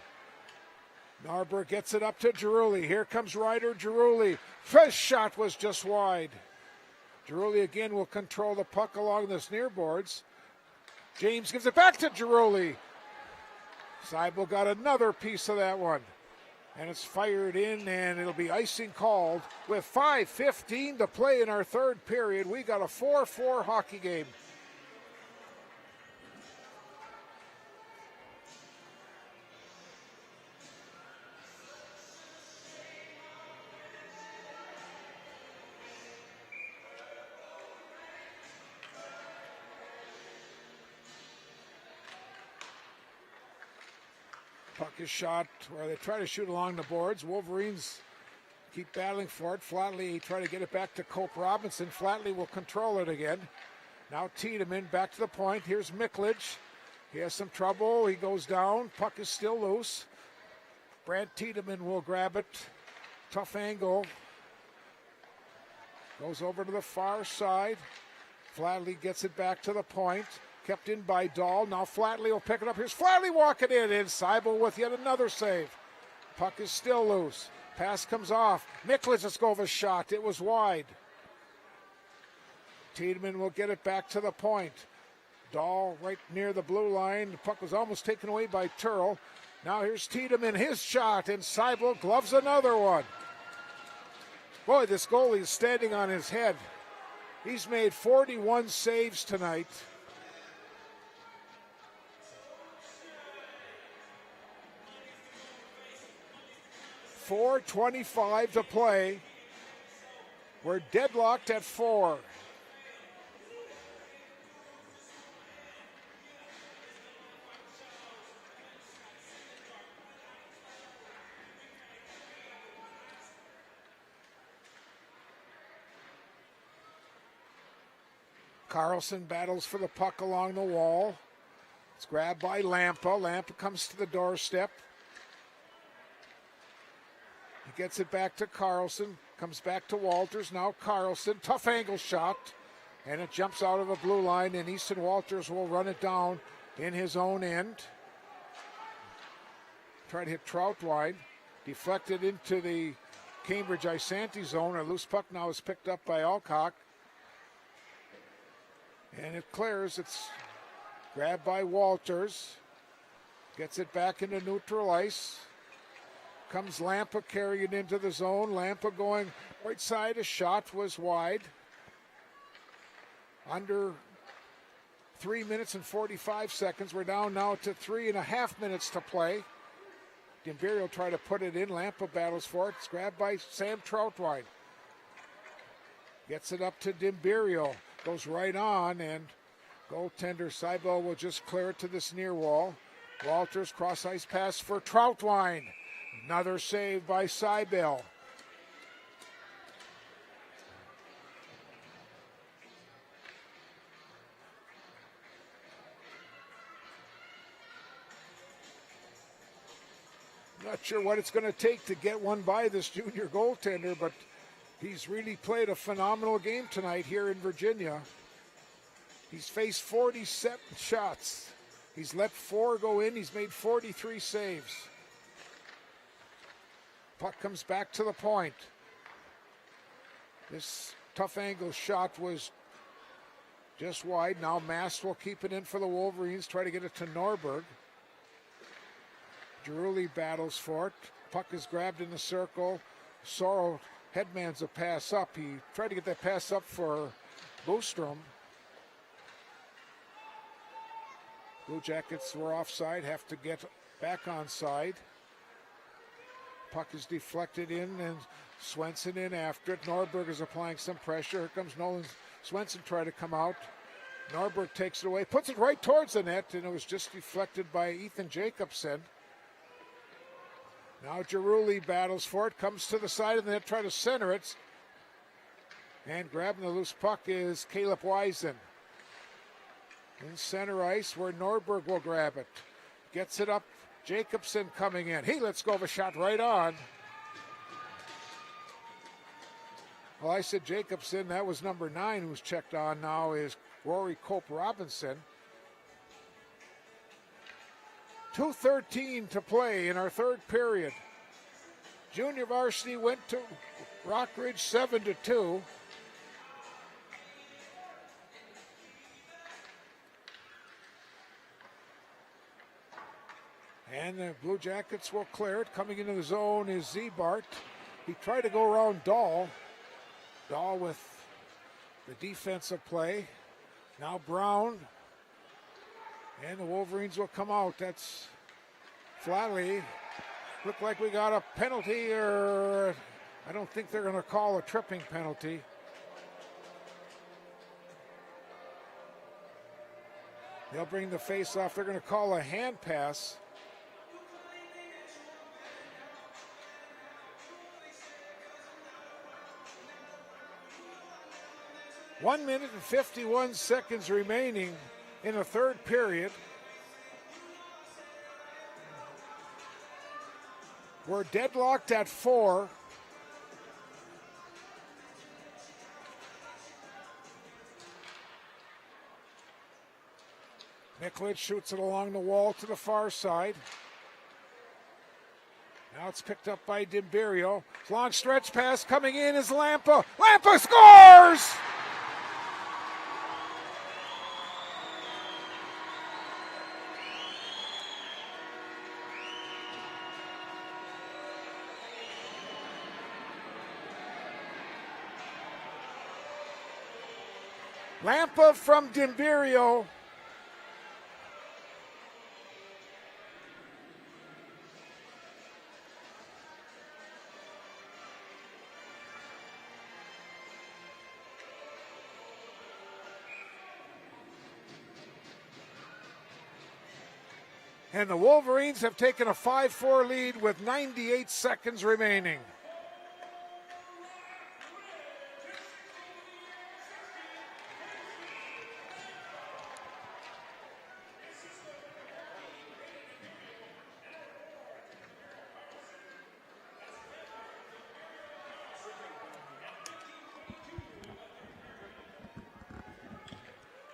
Norberg gets it up to Girulli. Here comes Ryder Girulli. First shot was just wide. Girulli again will control the puck along this near boards. James gives it back to Girulli. Seibel got another piece of that one. And it's fired in, and it'll be icing called. With 5:15 to play in our third period, we got a 4-4 hockey game. Puck is shot where they try to shoot along the boards. Wolverines keep battling for it. Flatley try to get it back to Cope Robinson. Flatley will control it again. Now Tiedemann back to the point. Here's Miklich. He has some trouble. He goes down. Puck is still loose. Brant Tiedemann will grab it. Tough angle. Goes over to the far side. Flatley gets it back to the point. Kept in by Dahl. Now Flatley will pick it up. Here's Flatley walking in. And Seibel with yet another save. Puck is still loose. Pass comes off. Miklich shot. It was wide. Tiedemann will get it back to the point. Dahl right near the blue line. The puck was almost taken away by Turl. Now here's Tiedemann. His shot. And Seibel gloves another one. Boy, this goalie is standing on his head. He's made 41 saves tonight. .4:25 to play. We're deadlocked at 4. Carlson battles for the puck along the wall. It's grabbed by Lampa. Lampa comes to the doorstep. He gets it back to Carlson. Comes back to Walters. Now Carlson. Tough angle shot. And it jumps out of the blue line, and Easton Walters will run it down in his own end. Try to hit Troutwine. Deflected into the Cambridge Isanti zone. A loose puck now is picked up by Alcock. And it clears. It's grabbed by Walters. Gets it back into neutral ice. Comes Lampa carrying it into the zone. Lampa going right side. A shot was wide. Under 3 minutes and 45 seconds. We're down now to 3.5 minutes to play. Dimberio try to put it in. Lampa battles for it. It's grabbed by Sam Troutwine. Gets it up to Dimberio. Goes right on, and goaltender Seibel will just clear it to this near wall. Walters cross ice pass for Troutwine. Another save by Seibel. Not sure what it's going to take to get one by this junior goaltender, but he's really played a phenomenal game tonight here in Virginia. He's faced 47 shots. He's let 4 go in. He's made 43 saves. Puck comes back to the point. This tough angle shot was just wide. Now Mast will keep it in for the Wolverines. Try to get it to Norberg. Girulli battles for it. Puck is grabbed in the circle. Sorrow headmans a pass up. He tried to get that pass up for Bostrom. Blue Jackets were offside, have to get back onside. Puck is deflected in, and Swenson in after it. Norberg is applying some pressure. Here comes Nolan Swenson trying to come out. Norberg takes it away, puts it right towards the net, and it was just deflected by Ethan Jacobson. Now Girulli battles for it, comes to the side of the net, try to center it. And grabbing the loose puck is Caleb Wisen. In center ice where Norberg will grab it. Gets it up, Jacobson coming in. He lets go of a shot right on. Well, I said Jacobson, that was number 9 who's checked on now is Rory Cope Robinson. 2:13 to play in our third period. Junior varsity went to Rockridge 7-2. And the Blue Jackets will clear it. Coming into the zone is Zebart. He tried to go around Dahl. Dahl with the defensive play. Now Brown. And the Wolverines will come out. That's Flatley. Looked like we got a penalty, or I don't think they're going to call a tripping penalty. They'll bring the face off. They're going to call a hand pass. One minute and 51 seconds remaining in the third period. We're deadlocked at 4. Miklich shoots it along the wall to the far side. Now it's picked up by Dimberio. Long stretch pass coming in is Lampa. Lampa scores! Lampa from Dimbirio. And the Wolverines have taken a 5-4 lead with 98 seconds remaining.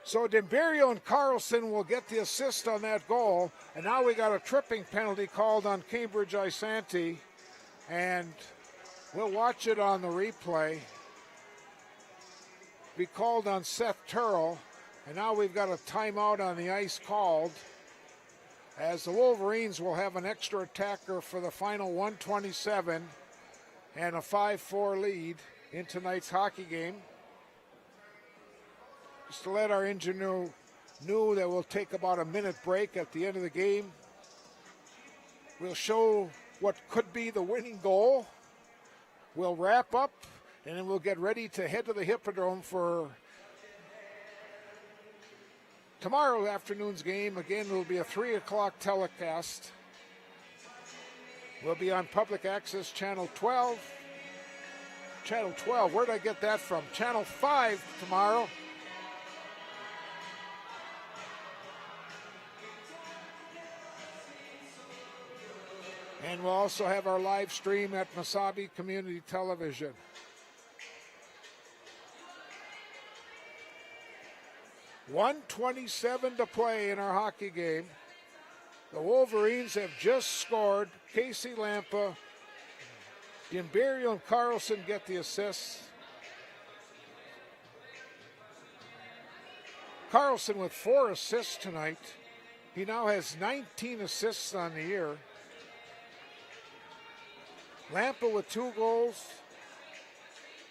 So Dimberio and Carlson will get the assist on that goal. And now we got a tripping penalty called on Cambridge Isanti. And we'll watch it on the replay. Be called on Seth Turrell. And now we've got a timeout on the ice called, as the Wolverines will have an extra attacker for the final 1:27 and a 5-4 lead in tonight's hockey game. Just to let our engineer know that we'll take about a minute break at the end of the game. We'll show what could be the winning goal. We'll wrap up, and then we'll get ready to head to the Hippodrome for tomorrow afternoon's game. Again, it will be a 3 o'clock telecast. We'll be on Public Access Channel 12. Channel 12, where did I get that from? Channel 5 tomorrow. And we'll also have our live stream at Mesabi Community Television. .127 to play in our hockey game. The Wolverines have just scored. Casey Lampa, Dimberio and Carlson get the assists. Carlson with 4 assists tonight. He now has 19 assists on the year. Lampa with 2 goals.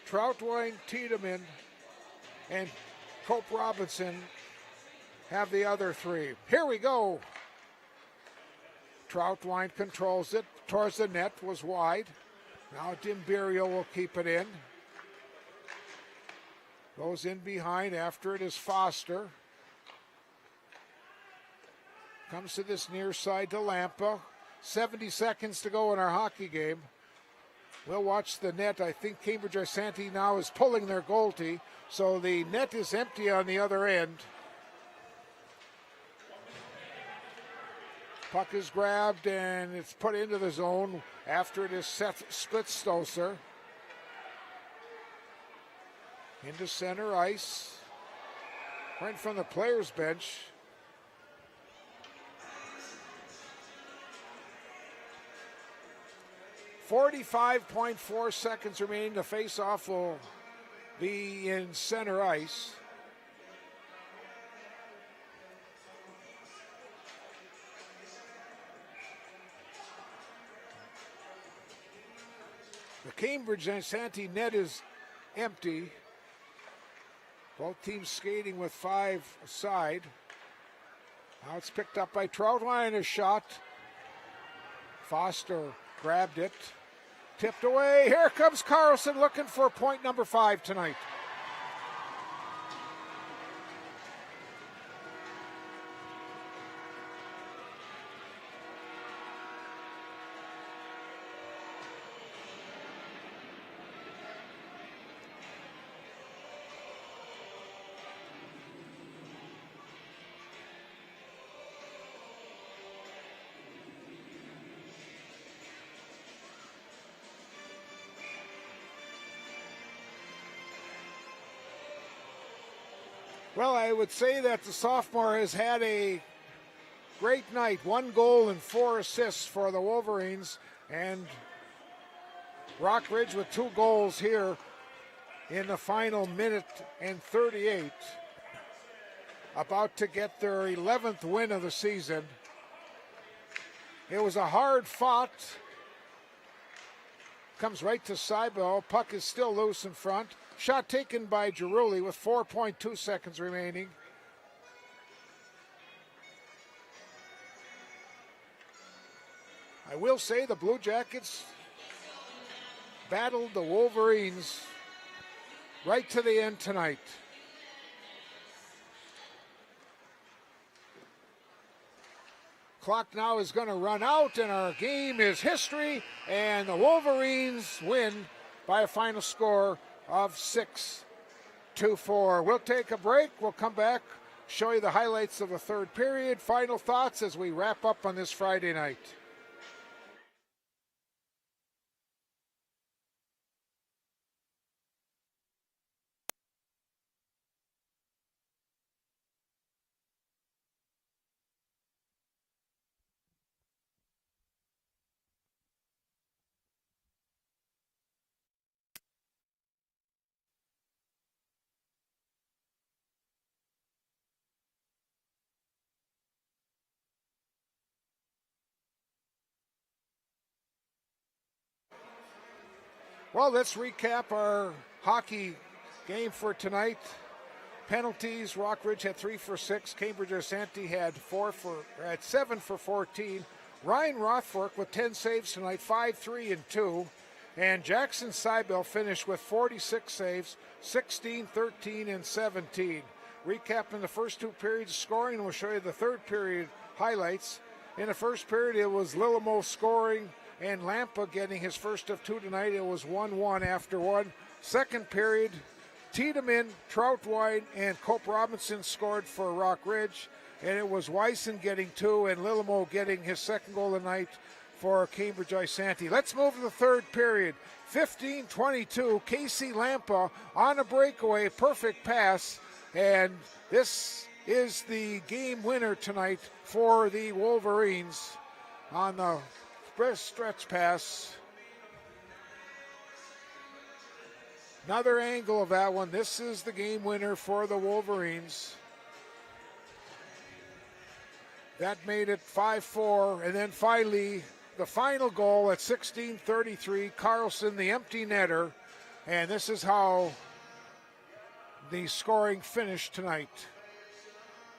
Troutwine, Tiedemann, and Cope Robinson have the other 3. Here we go. Troutwine controls it towards the net, was wide. Now Dimberio will keep it in. Goes in behind. After it is Foster. Comes to this near side to Lampa. 70 seconds to go in our hockey game. We'll watch the net. I think Cambridge Isanti now is pulling their goalie, so the net is empty on the other end. Puck is grabbed and it's put into the zone after it is Seth Splitzstoser. Into center ice. Right from the players' bench. .4 seconds remaining. The face-off will be in center ice. The Cambridge and Santee net is empty. Both teams skating with 5 aside. Now it's picked up by Troutwine, a shot. Foster grabbed it. Tipped away. Here comes Carlson looking for point number 5 tonight. Well, I would say that the sophomore has had a great night. 1 goal and 4 assists for the Wolverines. And Rockridge with 2 goals here in the final minute and 38. About to get their 11th win of the season. It was a hard fought. Comes right to Seibel. Puck is still loose in front. Shot taken by Girulli with 4.2 seconds remaining. I will say the Blue Jackets battled the Wolverines right to the end tonight. Clock now is going to run out, and our game is history, and the Wolverines win by a final score of 6-4. We'll take a break. We'll come back, show you the highlights of the third period. Final thoughts as we wrap up on this Friday night. Well, let's recap our hockey game for tonight. Penalties, Rockridge had 3 for 6. Cambridge Isanti had 7 for 14. Ryan Rothfork with 10 saves tonight, 5-3-2. And Jackson Seibel finished with 46 saves, 16, 13, and 17. Recapping the first two periods of scoring, we'll show you the third period highlights. In the first period, it was Lillimo scoring and Lampa getting his first of two tonight. It was 1-1 after one. Second period, Tiedemann, Troutwine, and Cope Robinson scored for Rockridge. And it was Wyson getting 2 and Lillimo getting his second goal of the night for Cambridge Isanti. Let's move to the third period. 15-22, Casey Lampa on a breakaway, perfect pass. And this is the game winner tonight for the Wolverines on the stretch pass. Another angle of that one. This is the game winner for the Wolverines. That made it 5-4. And then finally, the final goal at 16:33, Carlson, the empty netter. And this is how the scoring finished tonight.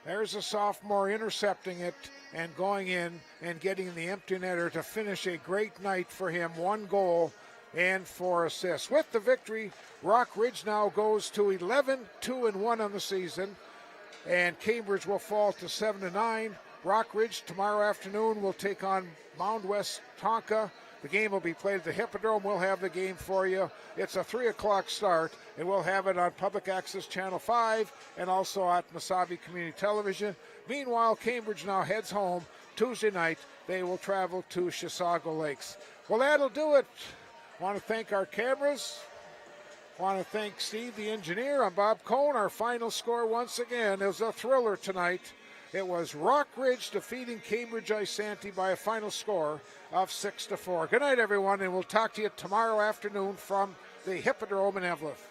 There's a sophomore intercepting it and going in and getting the empty netter to finish a great night for him. 1 goal and 4 assists. With the victory, Rockridge now goes to 11-2-1 on the season, and Cambridge will fall to 7-9. Rockridge tomorrow afternoon will take on Mound West Tonka. The game will be played at the Hippodrome. We'll have the game for you. It's a 3 o'clock start, and we'll have it on Public Access Channel 5 and also at Mesabi Community Television. Meanwhile, Cambridge now heads home Tuesday night. They will travel to Chisago Lakes. Well, that'll do it. I want to thank our cameras. I want to thank Steve, the engineer. I'm Bob Cohn. Our final score once again is a thriller tonight. It was Rockridge defeating Cambridge Isanti by a final score of 6-4. Good night, everyone, and we'll talk to you tomorrow afternoon from the Hippodrome in Eveleth.